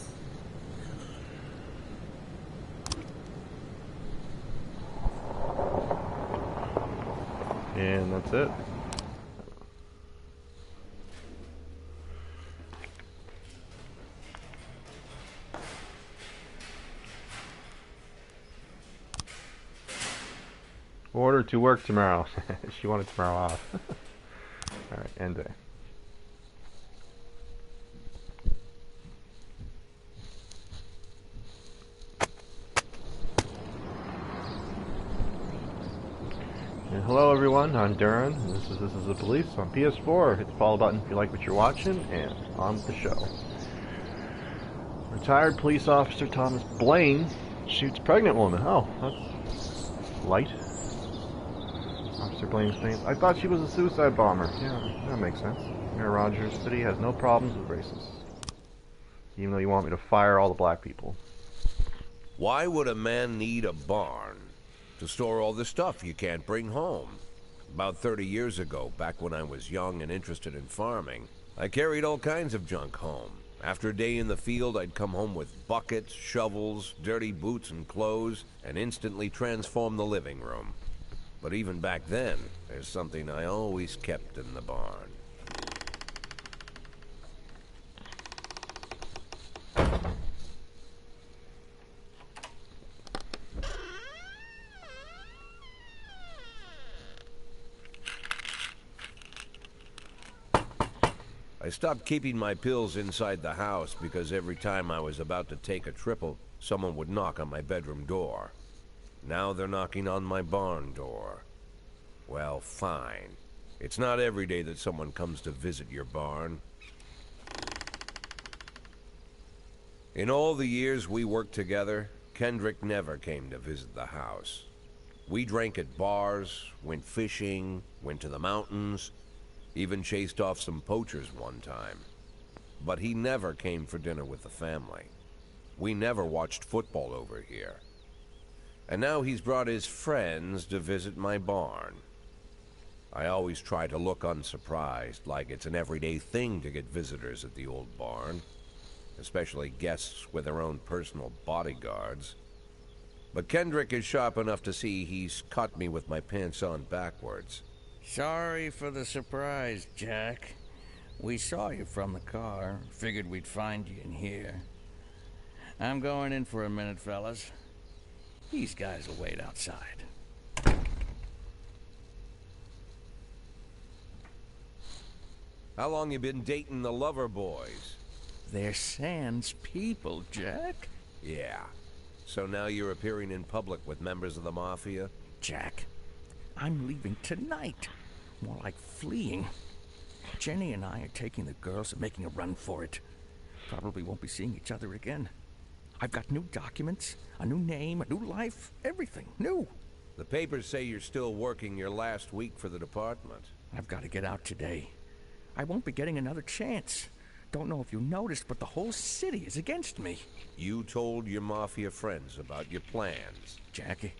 And that's it. Order to work tomorrow. She wanted tomorrow off. Alright, end day. And hello everyone, I'm Durrun, and this is the Police on PS4. Hit the follow button if you like what you're watching, and on with the show. Retired police officer Thomas Blaine shoots pregnant woman. Oh, that's light. Officer Blaine's name. I thought she was a suicide bomber. Yeah, that makes sense. Mayor Rogers City has no problems with racists. Even though you want me to fire all the black people. Why would a man need a barn? To store all the stuff you can't bring home. About 30 years ago, back when I was young and interested in farming, I carried all kinds of junk home. After a day in the field, I'd come home with buckets, shovels, dirty boots and clothes, and instantly transform the living room. But even back then, there's something I always kept in the barn. I stopped keeping my pills inside the house because every time I was about to take a triple, someone would knock on my bedroom door. Now they're knocking on my barn door. Well, fine. It's not every day that someone comes to visit your barn. In all the years we worked together, Kendrick never came to visit the house. We drank at bars, went fishing, went to the mountains, even chased off some poachers one time. But he never came for dinner with the family. We never watched football over here. And now he's brought his friends to visit my barn. I always try to look unsurprised, like it's an everyday thing to get visitors at the old barn, especially guests with their own personal bodyguards. But Kendrick is sharp enough to see he's caught me with my pants on backwards. Sorry for the surprise, Jack. We saw you from the car. Figured we'd find you in here. I'm going in for a minute, fellas. These guys will wait outside. How long you been dating the lover boys? They're Sans people, Jack. Yeah. So now you're appearing in public with members of the Mafia? Jack, I'm leaving tonight. More like fleeing. Jenny and I are taking the girls and making a run for it. Probably won't be seeing each other again. I've got new documents, a new name, a new life, everything new. The papers say you're still working your last week for the department. I've got to get out today. I won't be getting another chance. Don't know if you noticed, but the whole city is against me. You told your Mafia friends about your plans. Jackie,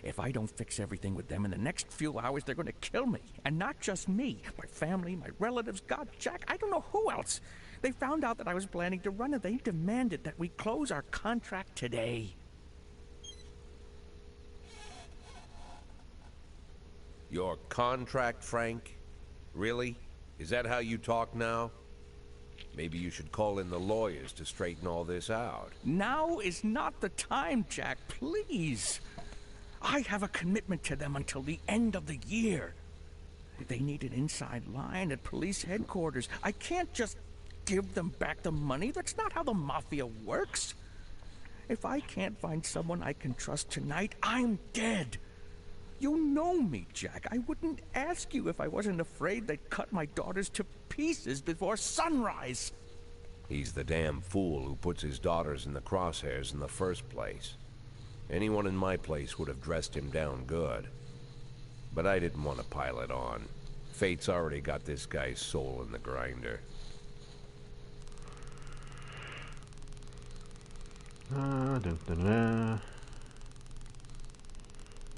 if I don't fix everything with them in the next few hours, they're going to kill me. And not just me. My family, my relatives, God, Jack, I don't know who else. They found out that I was planning to run, and they demanded that we close our contract today. Your contract, Frank? Really? Is that how you talk now? Maybe you should call in the lawyers to straighten all this out. Now is not the time, Jack, please. I have a commitment to them until the end of the year. They need an inside line at police headquarters. I can't just give them back the money. That's not how the Mafia works. If I can't find someone I can trust tonight, I'm dead. You know me, Jack. I wouldn't ask you if I wasn't afraid they'd cut my daughters to pieces before sunrise. He's the damn fool who puts his daughters in the crosshairs in the first place. Anyone in my place would have dressed him down good. But I didn't want to pile it on. Fate's already got this guy's soul in the grinder.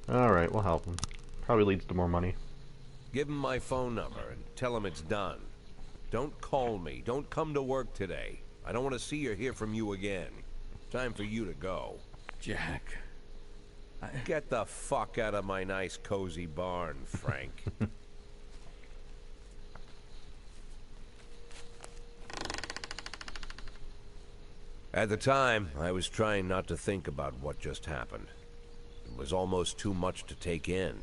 Alright, we'll help him. Probably leads to more money. Give him my phone number and tell him it's done. Don't call me. Don't come to work today. I don't want to see or hear from you again. Time for you to go. Jack, Get the fuck out of my nice cozy barn, Frank. At the time, I was trying not to think about what just happened. It was almost too much to take in.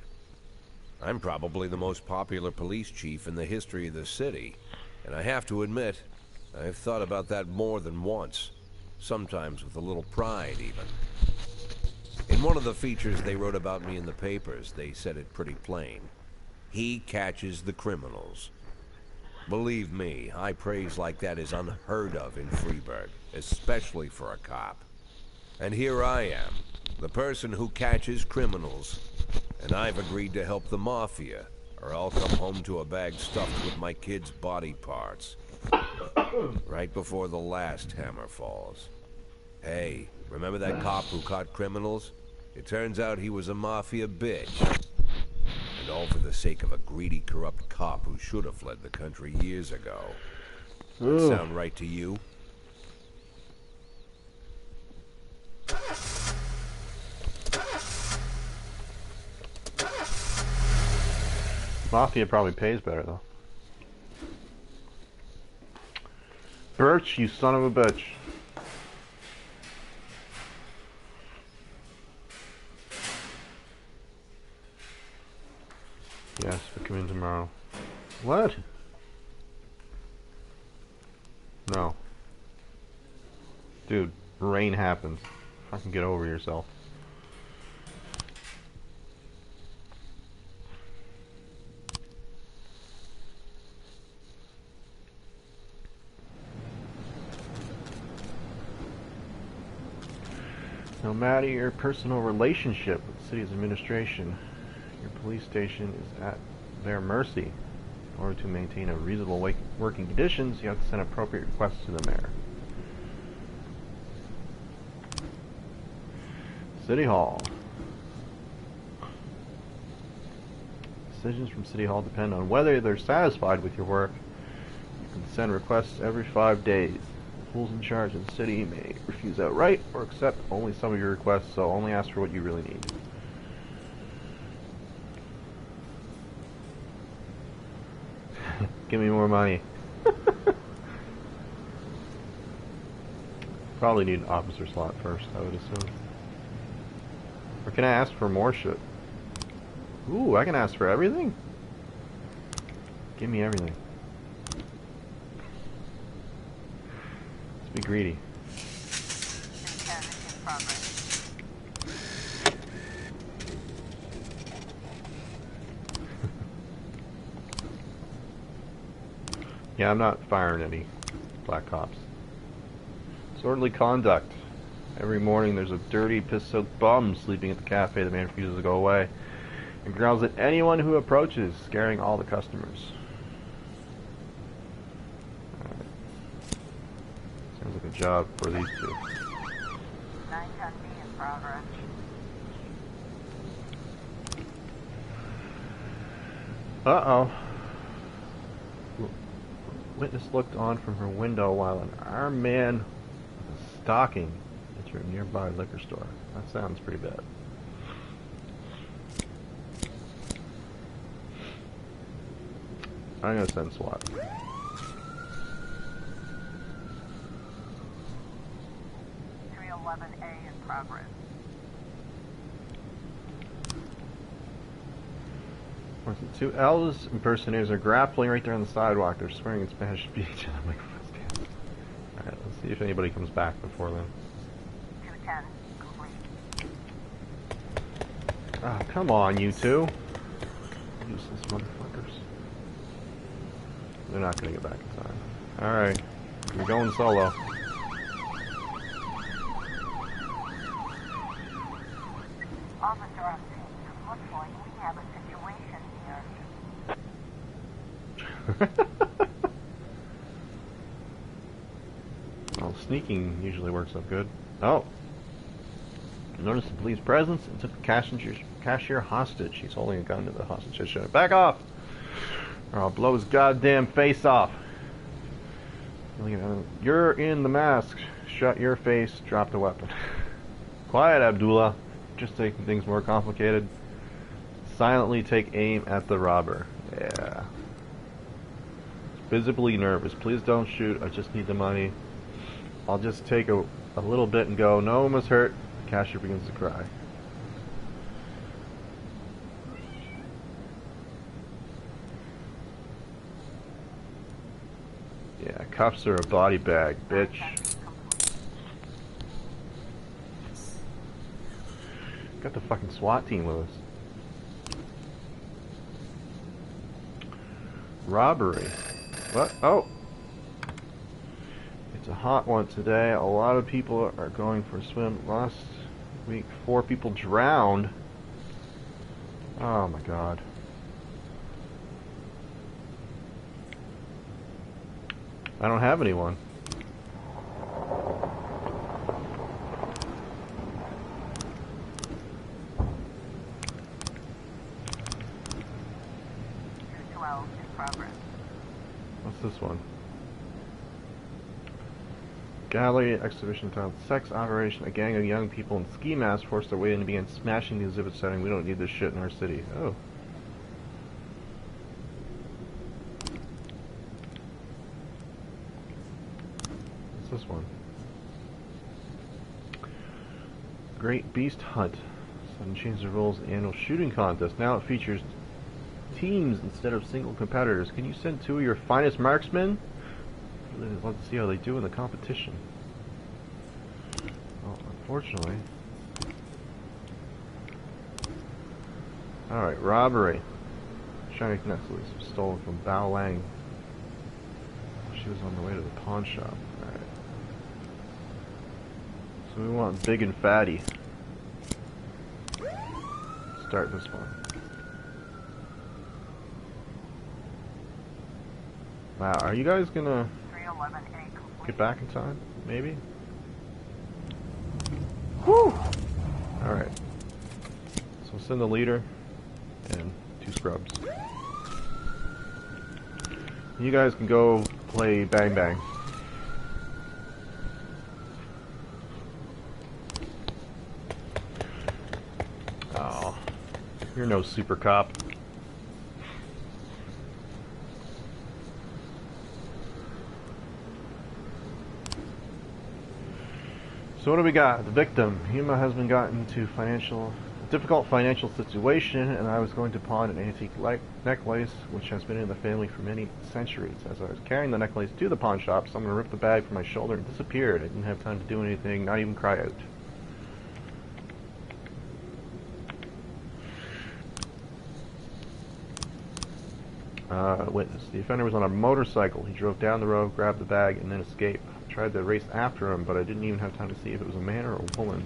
I'm probably the most popular police chief in the history of the city, and I have to admit, I've thought about that more than once, sometimes with a little pride even. In one of the features they wrote about me in the papers, they said it pretty plain. He catches the criminals. Believe me, high praise like that is unheard of in Freeburg, especially for a cop. And here I am, the person who catches criminals, and I've agreed to help the Mafia, or I'll come home to a bag stuffed with my kids' body parts. Right before the last hammer falls. Hey, remember that cop who caught criminals? It turns out he was a Mafia bitch. And all for the sake of a greedy, corrupt cop who should have fled the country years ago. That sound right to you? Mafia probably pays better, though. Birch, you son of a bitch. Yes, we come in tomorrow. What? No. Dude, rain happens. Fucking get over yourself. No matter your personal relationship with the city's administration, your police station is at their mercy. In order to maintain a reasonable working conditions, you have to send appropriate requests to the mayor. City Hall. Decisions from City Hall depend on whether they're satisfied with your work. You can send requests every 5 days. Those in charge of the city may refuse outright or accept only some of your requests, so only ask for what you really need. Give me more money. Probably need an officer slot first, I would assume. Or can I ask for more shit? Ooh, I can ask for everything? Give me everything. Let's be greedy. Yeah, I'm not firing any black cops. Disorderly conduct. Every morning there's a dirty, piss-soaked bum sleeping at the cafe. The man refuses to go away and growls at anyone who approaches, scaring all the customers. Right. Sounds like a job for these two. 910B in progress. Uh-oh. Witness looked on from her window while an armed man with a stocking entered a nearby liquor store. That sounds pretty bad. I'm gonna send SWAT. 311A in progress. Two Elvis impersonators are grappling right there on the sidewalk. They're swearing in Spanish to each other. Like, alright, let's see if anybody comes back before then. 210 complete. Ah, come on, you two. Useless motherfuckers. They're not gonna get back in time. Alright, you're going solo. Officer on scene. Looks like we have a situation here. Well, sneaking usually works up good. Oh! Noticed the police presence and took the cashier hostage. He's holding a gun to the hostage. Should back off! Or I'll blow his goddamn face off. You're in the mask. Shut your face. Drop the weapon. Quiet, Abdullah. Just making things more complicated. Silently take aim at the robber. Yeah. Visibly nervous. Please don't shoot. I just need the money. I'll just take a little bit and go. No one was hurt. The cashier begins to cry. Yeah, cuffs are a body bag, bitch. Got the fucking SWAT team with us. Robbery. What? Oh! It's a hot one today. A lot of people are going for a swim. Last week, 4 people drowned. Oh my god. I don't have anyone. What's this one? Gallery exhibition titled Sex Operation. A gang of young people in ski masks forced their way in and began smashing the exhibit setting. We don't need this shit in our city. Oh. What's this one? Great Beast Hunt. Sudden change the rules of the annual shooting contest. Now it features teams instead of single competitors. Can you send 2 of your finest marksmen? I'd love to see how they do in the competition. Well, unfortunately. Alright, robbery. Shiny necklace stolen from Bao Lang. She was on the way to the pawn shop. Alright. So we want big and fatty. Start this one. Wow, are you guys gonna get back in time? Maybe? Whew! Alright. So send the leader and 2 scrubs. You guys can go play Bang Bang. Oh, you're no super cop. So what do we got? The victim. Huma has been gotten into difficult financial situation, and I was going to pawn an antique necklace, which has been in the family for many centuries. As I was carrying the necklace to the pawn shop, someone ripped the bag from my shoulder and disappeared. I didn't have time to do anything, not even cry out. Witness. The offender was on a motorcycle. He drove down the road, grabbed the bag, and then escaped. I tried to race after him, but I didn't even have time to see if it was a man or a woman.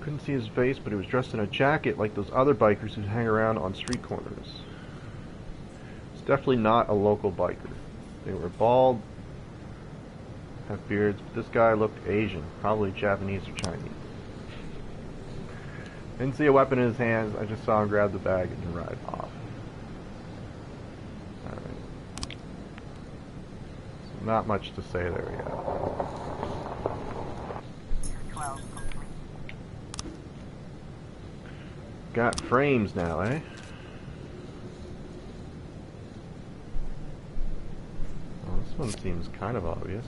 Couldn't see his face, but he was dressed in a jacket like those other bikers who hang around on street corners. It's definitely not a local biker. They were bald, have beards, but this guy looked Asian, probably Japanese or Chinese. Didn't see a weapon in his hands, I just saw him grab the bag and ride off. Alright. So not much to say there yet. 212 complete. Got frames now, eh? Well, this one seems kind of obvious.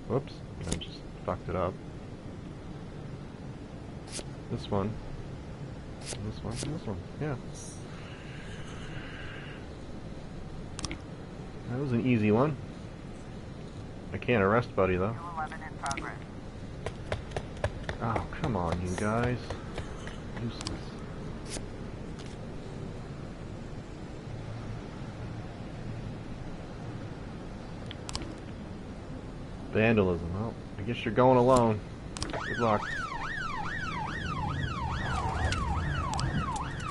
Whoops, I just fucked it up. This one. This one. This one. Yeah. That was an easy one. I can't arrest Buddy though. 211 in progress. Oh, come on, you guys. Useless. Vandalism. Well, I guess you're going alone. Good luck.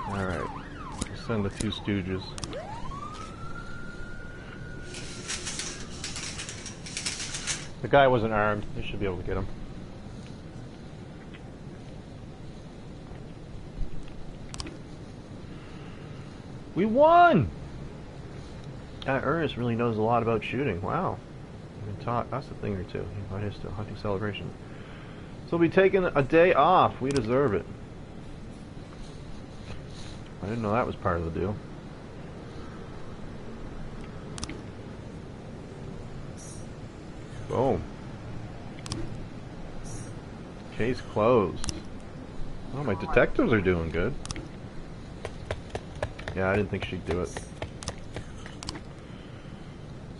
Alright. We'll send the 2 stooges. The guy wasn't armed. They should be able to get him. We won! Ernest really knows a lot about shooting. Wow. I've been taught us a thing or two. He invited us to a hunting celebration. So we'll be taking a day off. We deserve it. I didn't know that was part of the deal. Boom. Case closed. Oh, my detectives are doing good. Yeah, I didn't think she'd do it.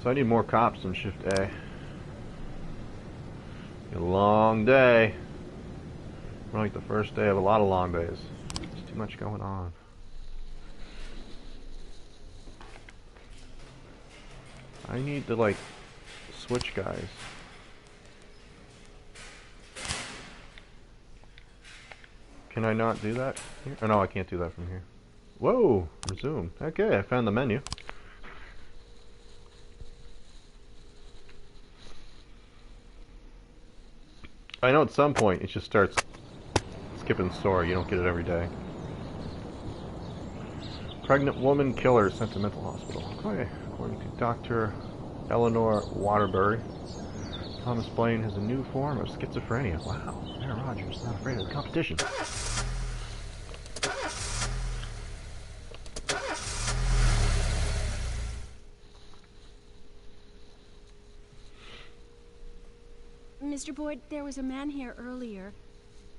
So I need more cops on shift A. A long day. More like the first day of a lot of long days. There's too much going on. I need to, like, switch guys. Can I not do that here? Oh no, I can't do that from here. Whoa! Resume. Okay, I found the menu. I know at some point it just starts skipping the story. You don't get it every day. Pregnant woman killer sent to mental hospital. Okay, according to Dr. Eleanor Waterbury, Thomas Blaine has a new form of schizophrenia. Wow, Mayor Rogers is not afraid of the competition. Mr. Boyd, there was a man here earlier.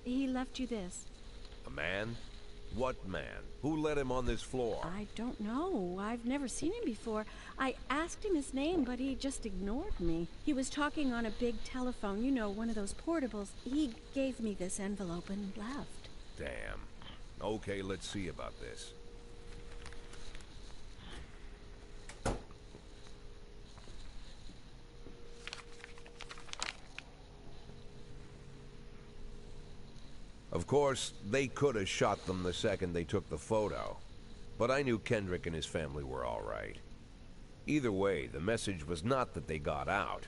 He left you this. A man? What man? Who let him on this floor? I don't know. I've never seen him before. I asked him his name, but he just ignored me. He was talking on a big telephone, you know, one of those portables. He gave me this envelope and left. Damn. Okay, let's see about this. Of course, they could have shot them the second they took the photo. But I knew Kendrick and his family were all right. Either way, the message was not that they got out.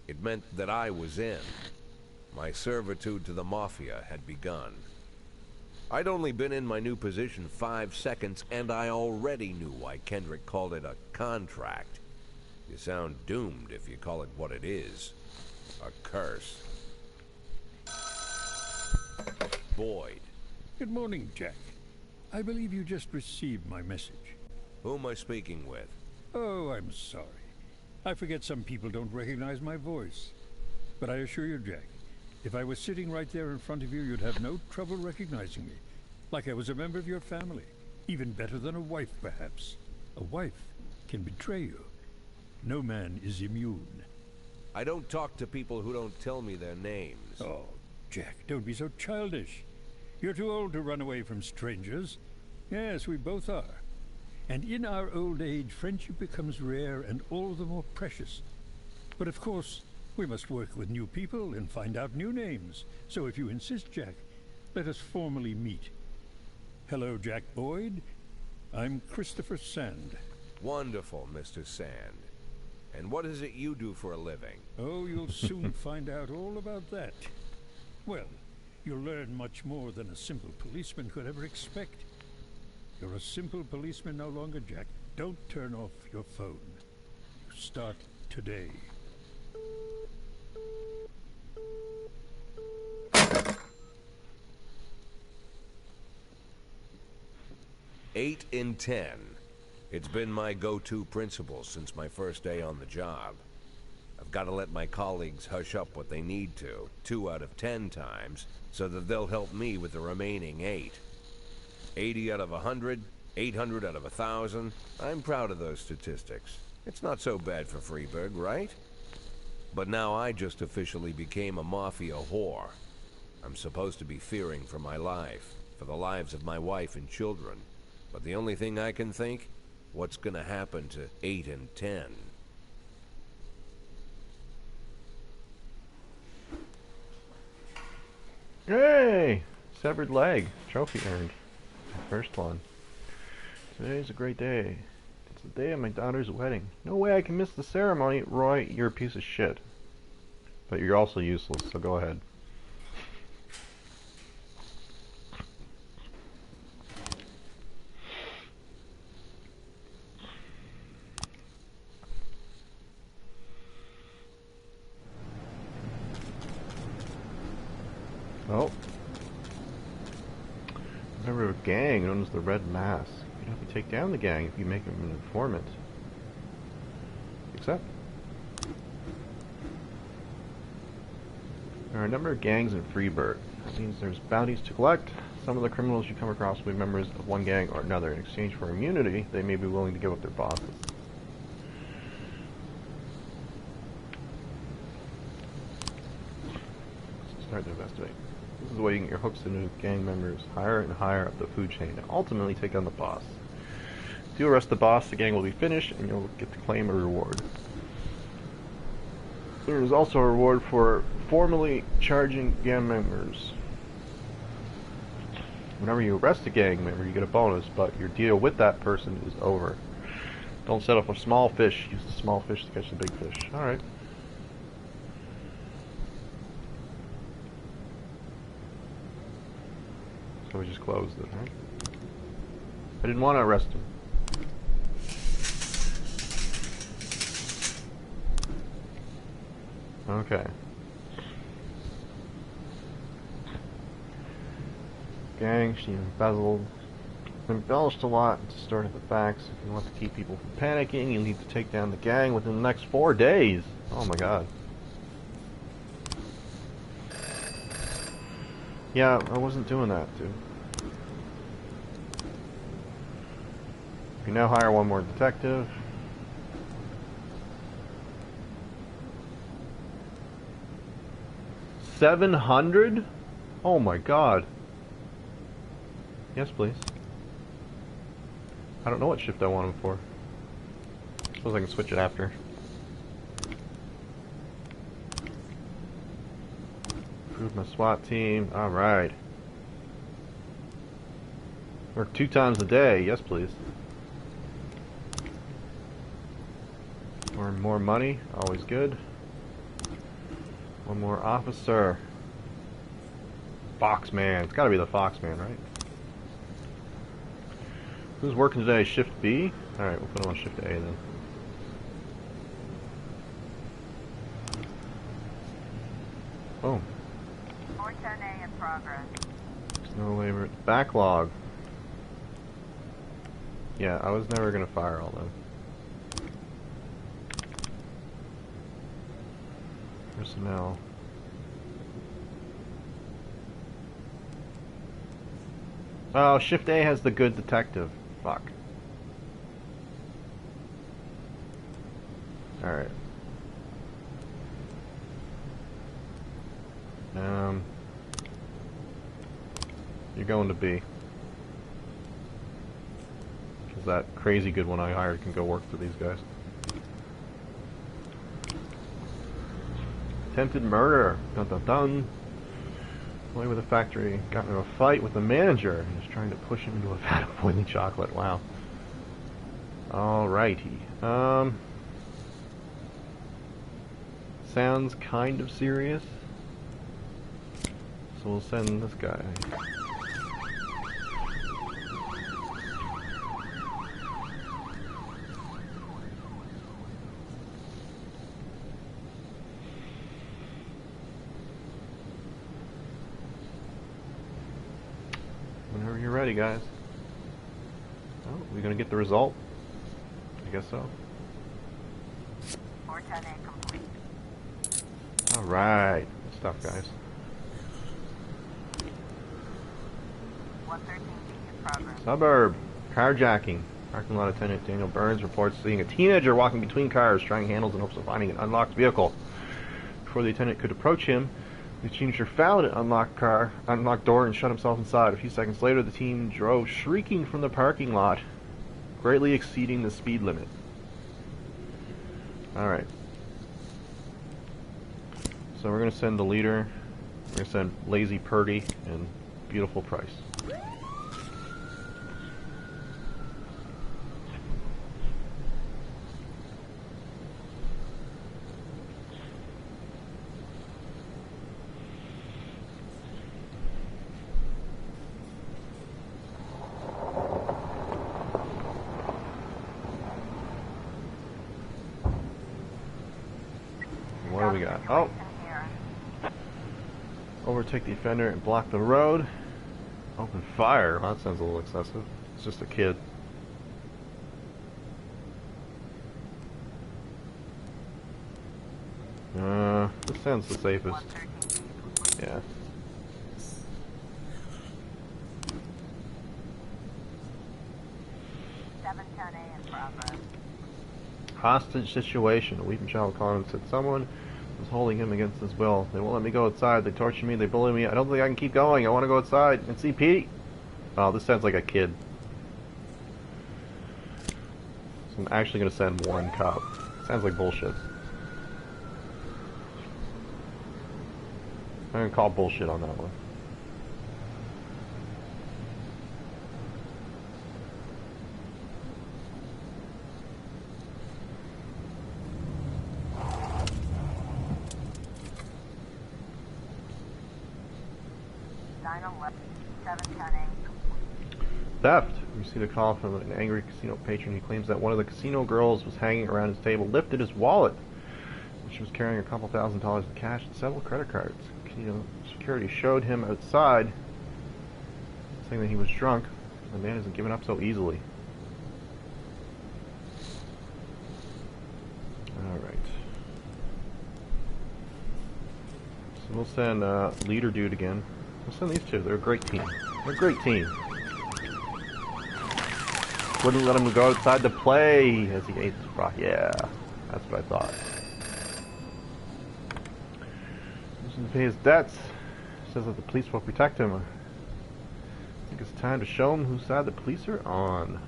It meant that I was in. My servitude to the Mafia had begun. I'd only been in my new position 5 seconds, and I already knew why Kendrick called it a contract. You sound doomed if you call it what it is. A curse. Boyd. Good morning, Jack. I believe you just received my message. Who am I speaking with? Oh, I'm sorry. I forget some people don't recognize my voice. But I assure you, Jack, if I was sitting right there in front of you, you'd have no trouble recognizing me. Like I was a member of your family. Even better than a wife, perhaps. A wife can betray you. No man is immune. I don't talk to people who don't tell me their names. Oh, Jack, don't be so childish. You're too old to run away from strangers. Yes, we both are. And in our old age, friendship becomes rare and all the more precious. But of course, we must work with new people and find out new names. So if you insist, Jack, let us formally meet. Hello, Jack Boyd. I'm Christopher Sand. Wonderful, Mr. Sand. And what is it you do for a living? Oh, you'll soon find out all about that. Well, you'll learn much more than a simple policeman could ever expect. You're a simple policeman no longer, Jack. Don't turn off your phone. You start today. Eight in 10. It's been my go-to principle since my first day on the job. I've got to let my colleagues hush up what they need to, 2 out of 10 times, so that they'll help me with the remaining 8. 80 out of 100, 800 out of 1,000. I'm proud of those statistics. It's not so bad for Freeburg, right? But now I just officially became a mafia whore. I'm supposed to be fearing for my life, for the lives of my wife and children. But the only thing I can think, what's gonna happen to 8 and 10? Yay! Severed leg. Trophy earned. My first one. Today's a great day. It's the day of my daughter's wedding. No way I can miss the ceremony. Roy, you're a piece of shit. But you're also useless, so go ahead. Oh. Member of a gang known as the Red Mass. You don't have to take down the gang if you make him an informant. Accept. There are a number of gangs in Freeburg. That means there's bounties to collect. Some of the criminals you come across will be members of one gang or another. In exchange for immunity, they may be willing to give up their bosses. Let's start to investigate. This is the way you can get your hooks into gang members higher and higher up the food chain and ultimately take down the boss. If you arrest the boss, the gang will be finished and you'll get to claim a reward. There is also a reward for formally charging gang members. Whenever you arrest a gang member, you get a bonus, but your deal with that person is over. Don't settle for small fish. Use the small fish to catch the big fish. Alright. So we just closed it, right? I didn't want to arrest him. Okay. Gang, she embezzled. Embellished a lot to start at the facts. If you want to keep people from panicking, you need to take down the gang within the next 4 days. Oh my god. Yeah, I wasn't doing that, dude. You now hire one more detective. $700? Oh my god. Yes, please. I don't know what shift I want him for. Suppose I can switch it after. Improve my SWAT team. Alright. Work 2 times a day. Yes, please. Earn more money. Always good. One more officer. Foxman. It's gotta be the Foxman, right? Who's working today? Shift B? Alright, we'll put him on Shift A then. Boom. 410A in progress. No labor. Backlog. Yeah, I was never gonna fire all them. Personnel. Oh, Shift A has the good detective. Fuck. Alright. You're going to B. Because that crazy good one I hired can go work for these guys. Attempted murder. Dun dun dun. Boy with a factory got into a fight with the manager and is trying to push him into a vat of boiling chocolate. Wow. Alrighty. Sounds kind of serious. So we'll send this guy. Whenever you're ready, guys. Oh, we gonna get the result? I guess so. 410A complete. Alright. Good stuff, guys. 113B in progress. Suburb. Carjacking. Parking lot attendant Daniel Burns reports seeing a teenager walking between cars, trying handles in hopes of finding an unlocked vehicle. Before the attendant could approach him, the teenager found an unlocked door and shut himself inside. A few seconds later, the teen drove shrieking from the parking lot, greatly exceeding the speed limit. Alright. So we're going to send the leader, we're going to send Lazy Purdy and Beautiful Price. What do we got? Oh! Overtake the offender and block the road. Open fire. Well, that sounds a little excessive. It's just a kid. This sounds the safest. Yeah. Hostage situation. A weeping child called and said someone was holding him against his will. They won't let me go outside. They torture me. They bully me. I don't think I can keep going. I want to go outside and see Pete. Oh, this sounds like a kid. So I'm actually going to send one cop. Sounds like bullshit. I'm going to call bullshit on that one. Theft. We received a call from an angry casino patron. He claims that one of the casino girls was hanging around his table, lifted his wallet. She was carrying a couple $1,000s in cash and several credit cards. Casino security showed him outside, saying that he was drunk. The man isn't giving up so easily. Alright. So we'll send Leader Dude again. We'll send these two. They're a great team. They're a great team. Wouldn't let him go outside to play as he ate his rock. Yeah, that's what I thought. He's to pay his debts. Says that the police will protect him. I think it's time to show him whose side the police are on.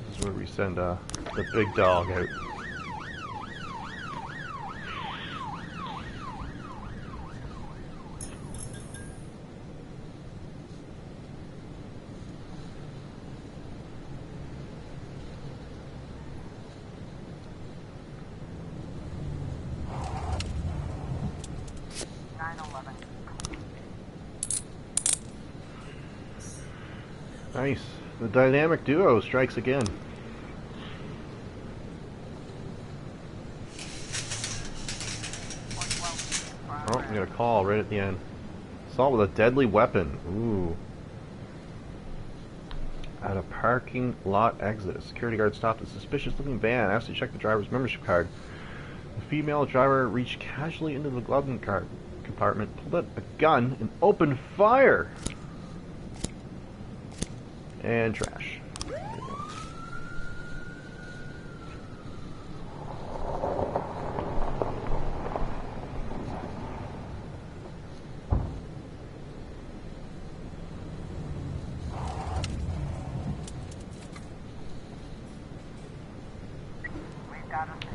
This is where we send the big dog out. Nice. The dynamic duo strikes again. Oh, we got a call right at the end. Assault with a deadly weapon. Ooh. At a parking lot exit, a security guard stopped a suspicious-looking van, asked to check the driver's membership card. The female driver reached casually into the glove compartment, pulled out a gun, and opened fire! And trash.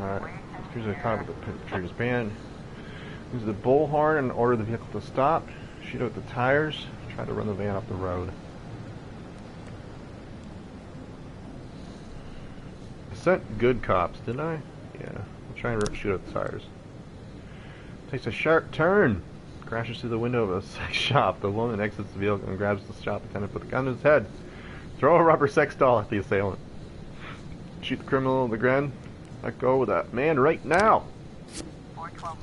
Alright, here's a cop with the perpetrator's band. Use the bullhorn and order the vehicle to stop. Shoot out the tires. Try to run the van up the road. I sent good cops, didn't I? Yeah. I'll try and shoot out the tires. Takes a sharp turn. Crashes through the window of a sex shop. The woman exits the vehicle and grabs the shop attendant with a gun in his head. Throw a rubber sex doll at the assailant. Shoot the criminal in the ground. Let go with that man right now. 412.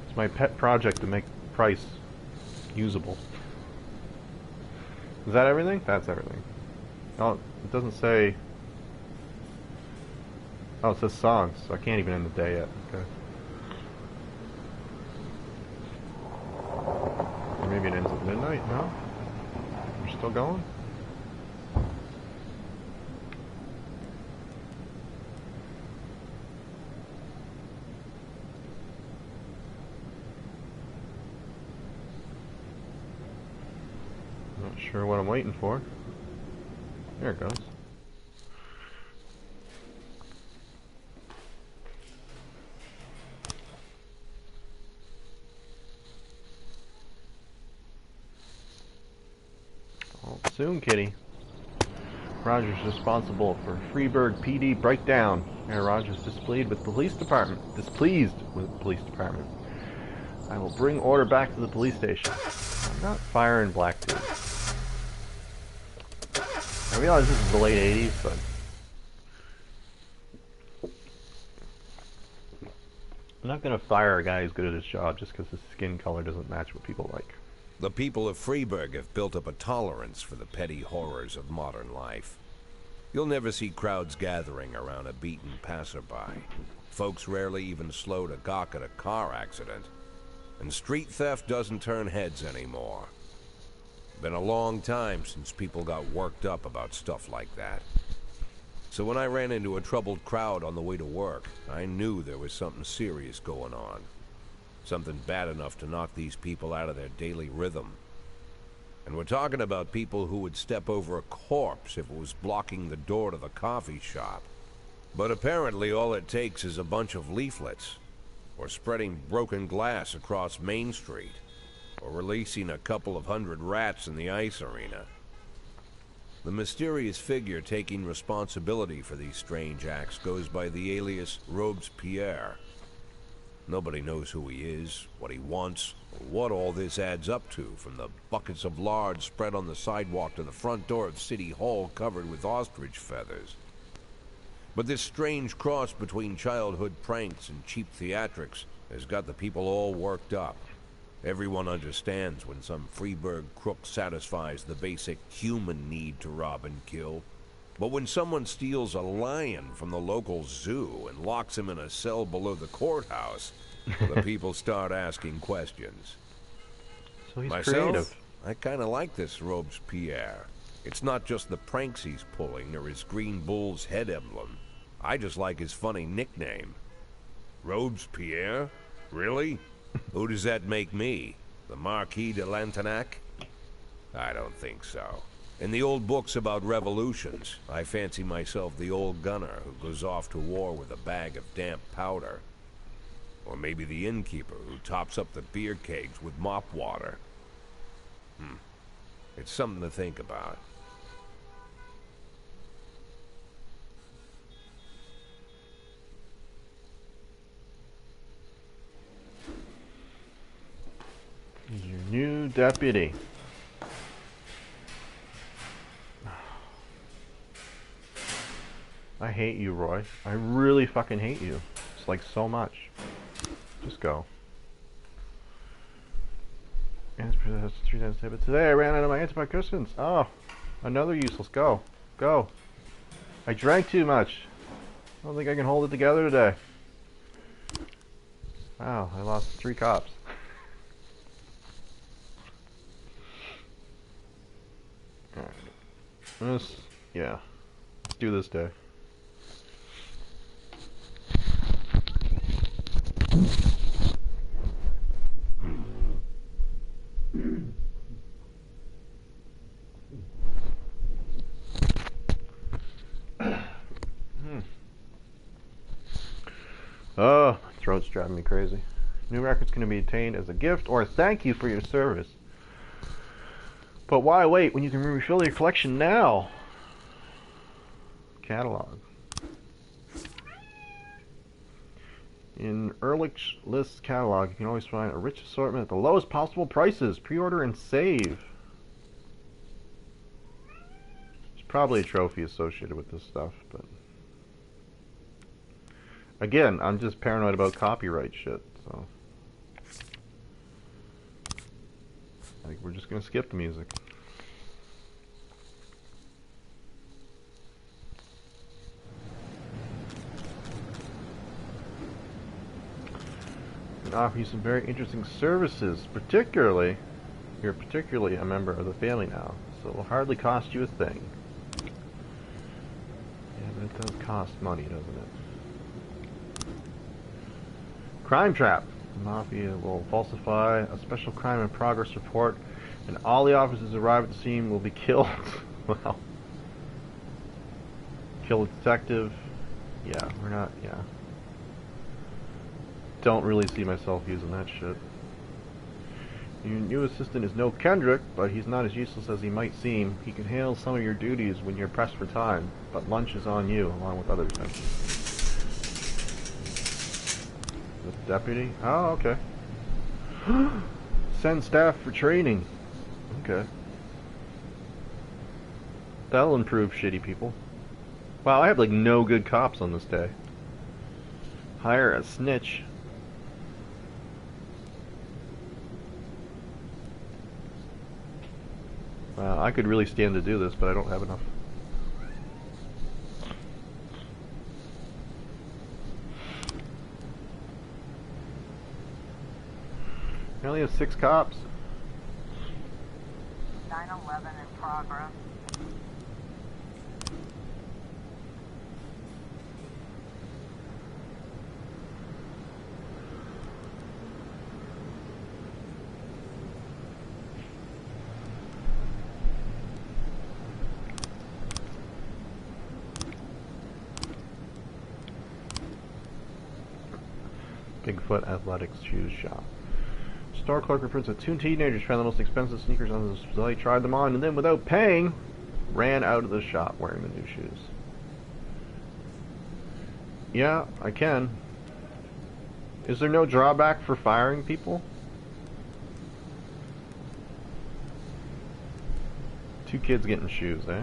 It's my pet project to make Price usable. Is that everything? That's everything. Oh, it doesn't say... Oh, it says songs, so I can't even end the day yet. Okay. Or maybe it ends at midnight? No? We're still going? Not sure what I'm waiting for. There it goes. Oh, soon, kitty. Roger's responsible for Freeburg PD breakdown. Mayor Rogers displeased with the police department. I will bring order back to the police station. I'm not firing black dudes. I realize this is the late 80s, but I'm not going to fire a guy who's good at his job just because his skin color doesn't match what people like. The people of Freeburg have built up a tolerance for the petty horrors of modern life. You'll never see crowds gathering around a beaten passerby. Folks rarely even slow to gawk at a car accident. And street theft doesn't turn heads anymore. Been a long time since people got worked up about stuff like that. So when I ran into a troubled crowd on the way to work, I knew there was something serious going on. Something bad enough to knock these people out of their daily rhythm. And we're talking about people who would step over a corpse if it was blocking the door to the coffee shop. But apparently all it takes is a bunch of leaflets, or spreading broken glass across Main Street, or releasing a couple of hundred rats in the ice arena. The mysterious figure taking responsibility for these strange acts goes by the alias Robespierre. Nobody knows who he is, what he wants, or what all this adds up to, from the buckets of lard spread on the sidewalk to the front door of City Hall covered with ostrich feathers. But this strange cross between childhood pranks and cheap theatrics has got the people all worked up. Everyone understands when some Freeburg crook satisfies the basic human need to rob and kill. But when someone steals a lion from the local zoo and locks him in a cell below the courthouse, the people start asking questions. So he's Myself, creative. I kind of like this Robespierre. It's not just the pranks he's pulling or his green bull's head emblem. I just like his funny nickname. Robespierre? Really? Who does that make me? The Marquis de Lantenac? I don't think so. In the old books about revolutions, I fancy myself the old gunner who goes off to war with a bag of damp powder. Or maybe the innkeeper who tops up the beer kegs with mop water. It's something to think about. Here's your deputy. I hate you, Roy. I really fucking hate you. It's like so much. Just go. But today I ran out of my antidepressants. Oh, another useless. Go. Go. I drank too much. I don't think I can hold it together today. Wow, I lost 3 cops. Alright. Yeah. Let's do this day. Oh, my throat's driving me crazy. New records can be obtained as a gift or a thank you for your service. But why wait when you can refill your collection now? Catalog. In Ehrlich's List catalog, you can always find a rich assortment at the lowest possible prices. Pre-order and save. There's probably a trophy associated with this stuff, but... Again, I'm just paranoid about copyright shit, so... I think we're just gonna skip the music. Can offer you some very interesting services, particularly... You're particularly a member of the family now, so it will hardly cost you a thing. Yeah, but it does cost money, doesn't it? Crime trap. The Mafia will falsify a special crime in progress report, and all the officers who arrive at the scene will be killed. Well, kill a detective. Yeah, we're not. Yeah, don't really see myself using that shit. Your new assistant is no Kendrick, but he's not as useless as he might seem. He can handle some of your duties when you're pressed for time, but lunch is on you, along with others. Deputy? Oh, okay. Send staff for training. Okay. That'll improve shitty people. Wow, I have like no good cops on this day. Hire a snitch. Wow, I could really stand to do this, but I don't have enough. I only have 6 cops. 9/11 in progress. Bigfoot Athletics Shoes Shop. Store clerk reports that 2 teenagers found the most expensive sneakers on the display, tried them on, and then, without paying, ran out of the shop wearing the new shoes. Yeah, I can. Is there no drawback for firing people? 2 kids getting shoes, eh?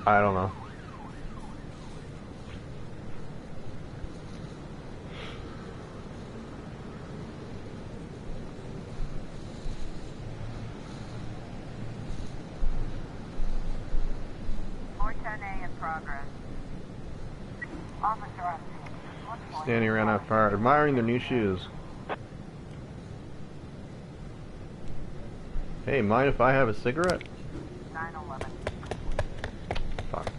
I don't know. Standing around out far, admiring their new shoes. Hey, mind if I have a cigarette? 9/11. Fuck.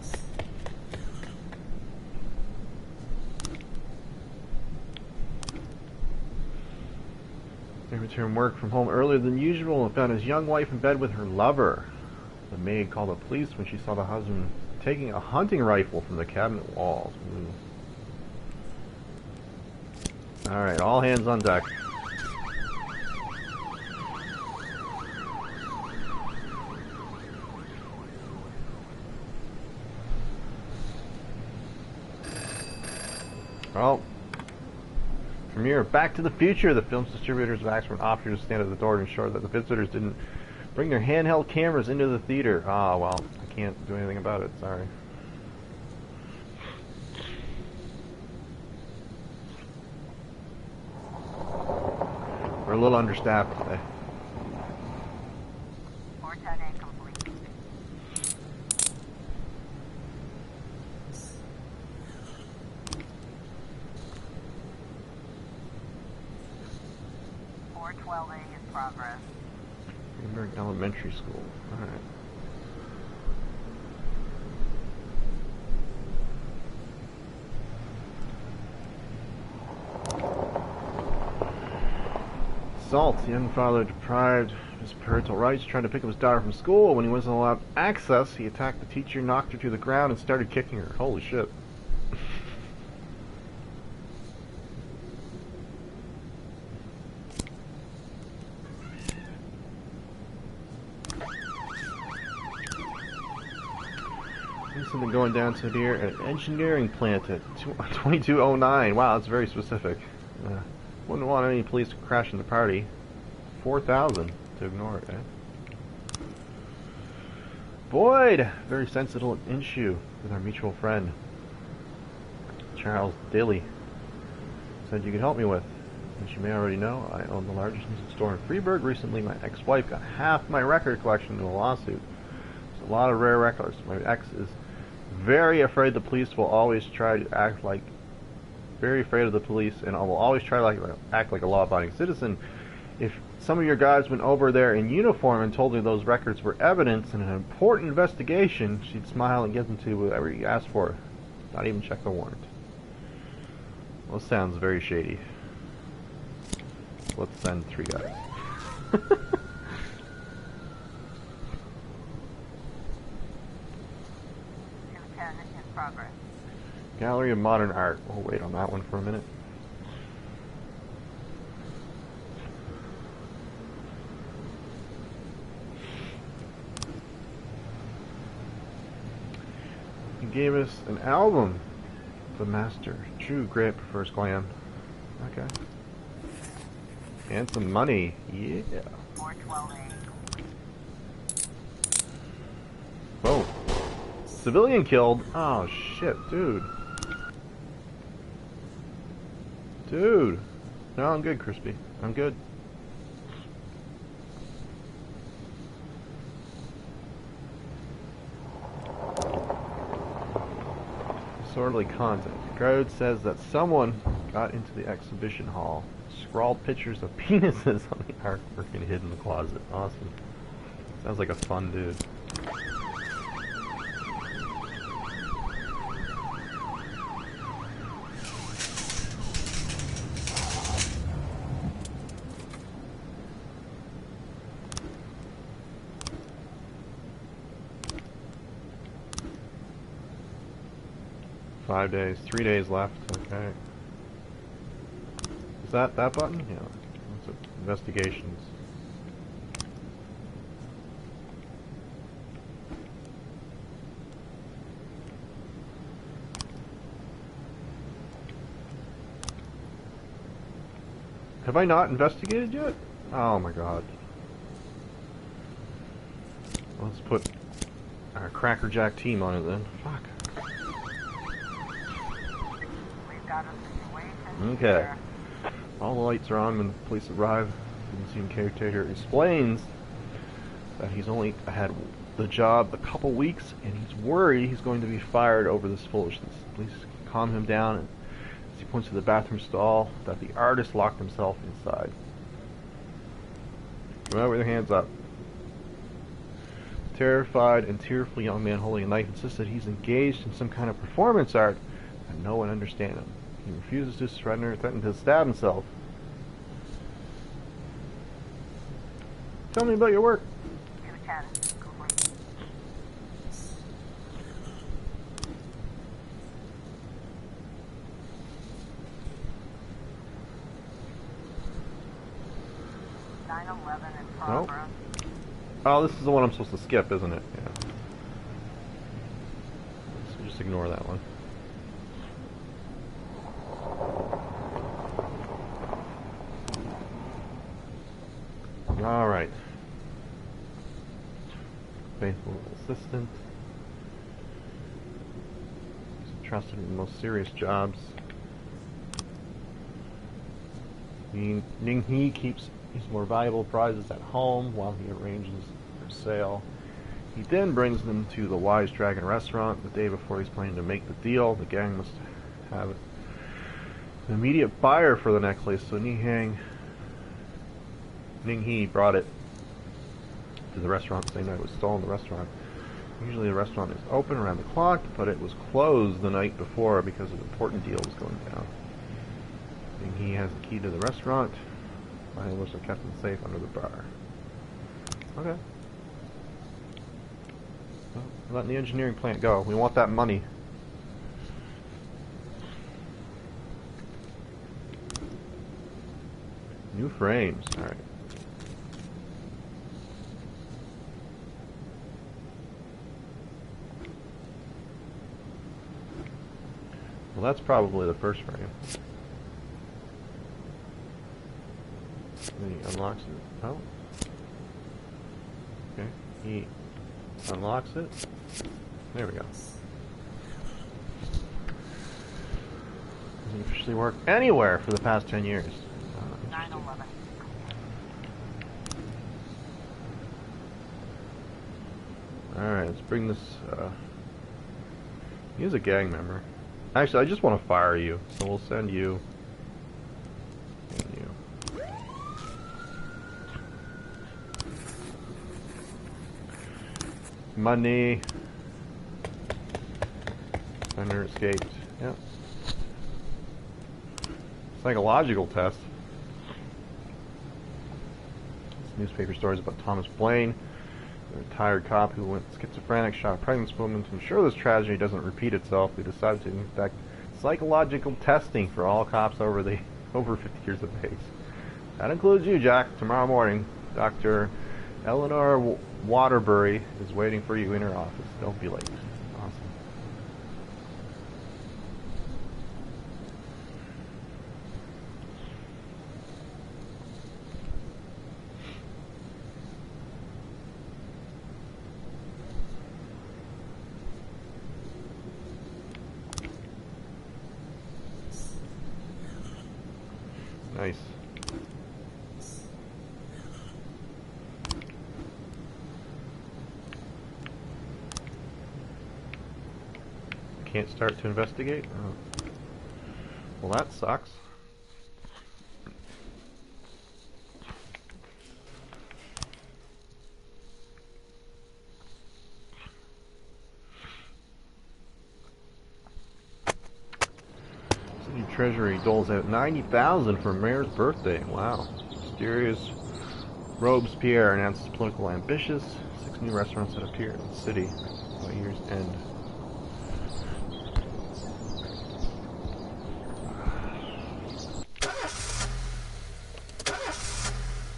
They returned work from home earlier than usual and found his young wife in bed with her lover. The maid called the police when she saw the husband taking a hunting rifle from the cabinet walls. Alright, all hands on deck. Well, premiere of Back to the Future, the film's distributors have asked for an option to stand at the door to ensure that the visitors didn't bring their handheld cameras into the theater. Ah, well, I can't do anything about it, sorry. We're a little understaffed today. 410A complete. A in progress. Greenberg Elementary School. Alright. Assault. The young father deprived of his parental rights, trying to pick up his daughter from school. When he wasn't allowed access, he attacked the teacher, knocked her to the ground, and started kicking her. Holy shit. Something going down to near an engineering plant at 2209. Wow, that's very specific. Wouldn't want any police to crash in the party. 4,000 to ignore it, eh? Boyd! Very sensitive issue with our mutual friend, Charles Daly. Said you could help me with. As you may already know, I own the largest music store in Freeburg. Recently, my ex-wife got half my record collection in a lawsuit. There's a lot of rare records. My ex is very afraid the police will always try to act like, very afraid of the police, and will always try to act like a law-abiding citizen. If some of your guys went over there in uniform and told me those records were evidence in an important investigation, she'd smile and give them to you whatever you asked for. Not even check the warrant. Well, this sounds very shady. Let's send 3 guys. 210 in progress. Gallery of Modern Art. We'll wait on that one for a minute. He gave us an album. The Master. True Grit prefers glam. Okay. And some money. Yeah. 412A. Whoa. Civilian killed? Oh shit, dude. Dude. No, I'm good, Crispy. I'm good. Disorderly content. The code says that someone got into the exhibition hall, scrawled pictures of penises on the artwork and hid in the closet. Awesome. Sounds like a fun dude. Days, 3 days left. Okay. Is that button? Yeah. That's investigations. Have I not investigated yet? Oh my god. Let's put our Cracker Jack team on it then. Fuck. Okay. All the lights are on when the police arrive. The scene caretaker explains that he's only had the job a couple weeks and he's worried he's going to be fired over this foolishness. Police calm him down and as he points to the bathroom stall that the artist locked himself inside. Come out with your hands up. Terrified and tearful young man holding a knife insists that he's engaged in some kind of performance art and no one understands him. He refuses to surrender, threatened to stab himself. Tell me about your work. 210 complete. in progress. Oh, this is the one I'm supposed to skip, isn't it? Yeah. So just ignore that one. assistant. He's trusted in the most serious jobs. Ning He keeps his more valuable prizes at home while he arranges their sale. He then brings them to the Wise Dragon restaurant the day before he's planning to make the deal. The gang must have an immediate buyer for the necklace, so Ning He brought it to the restaurant the same night it was stolen. The restaurant, usually the restaurant is open around the clock, but it was closed the night before because an important deal was going down. Ning He has the key to the restaurant. Valuables are kept in safe under the bar. Okay. Well, letting the engineering plant go. We want that money. New frames. Alright. Well, that's probably the first frame. Then he unlocks it. Oh. Okay. He unlocks it. There we go. Doesn't officially work anywhere for the past 10 years. 9/11. Alright, let's bring this, he is a gang member. Actually, I just want to fire you, so we'll send you and you. Money. Sender escaped. Yep. Psychological test. This newspaper stories about Thomas Blaine, the retired cop who went schizophrenic, shot a pregnant woman. To ensure this tragedy doesn't repeat itself, we decided to conduct psychological testing for all cops over 50 years of age. That includes you, Jack. Tomorrow morning, Dr. Eleanor Waterbury is waiting for you in her office. Don't be late. Awesome. Nice. Can't start to investigate? Oh. Well, that sucks. City Treasury doles out $90,000 for Mayor's birthday. Wow. Mysterious Robespierre announces political ambitious. 6 new restaurants that appear in the city by year's end.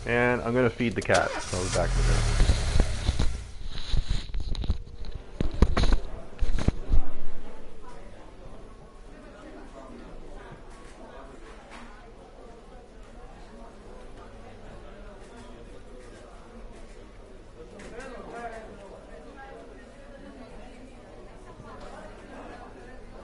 And I'm gonna feed the cat. So I'll be back in a minute.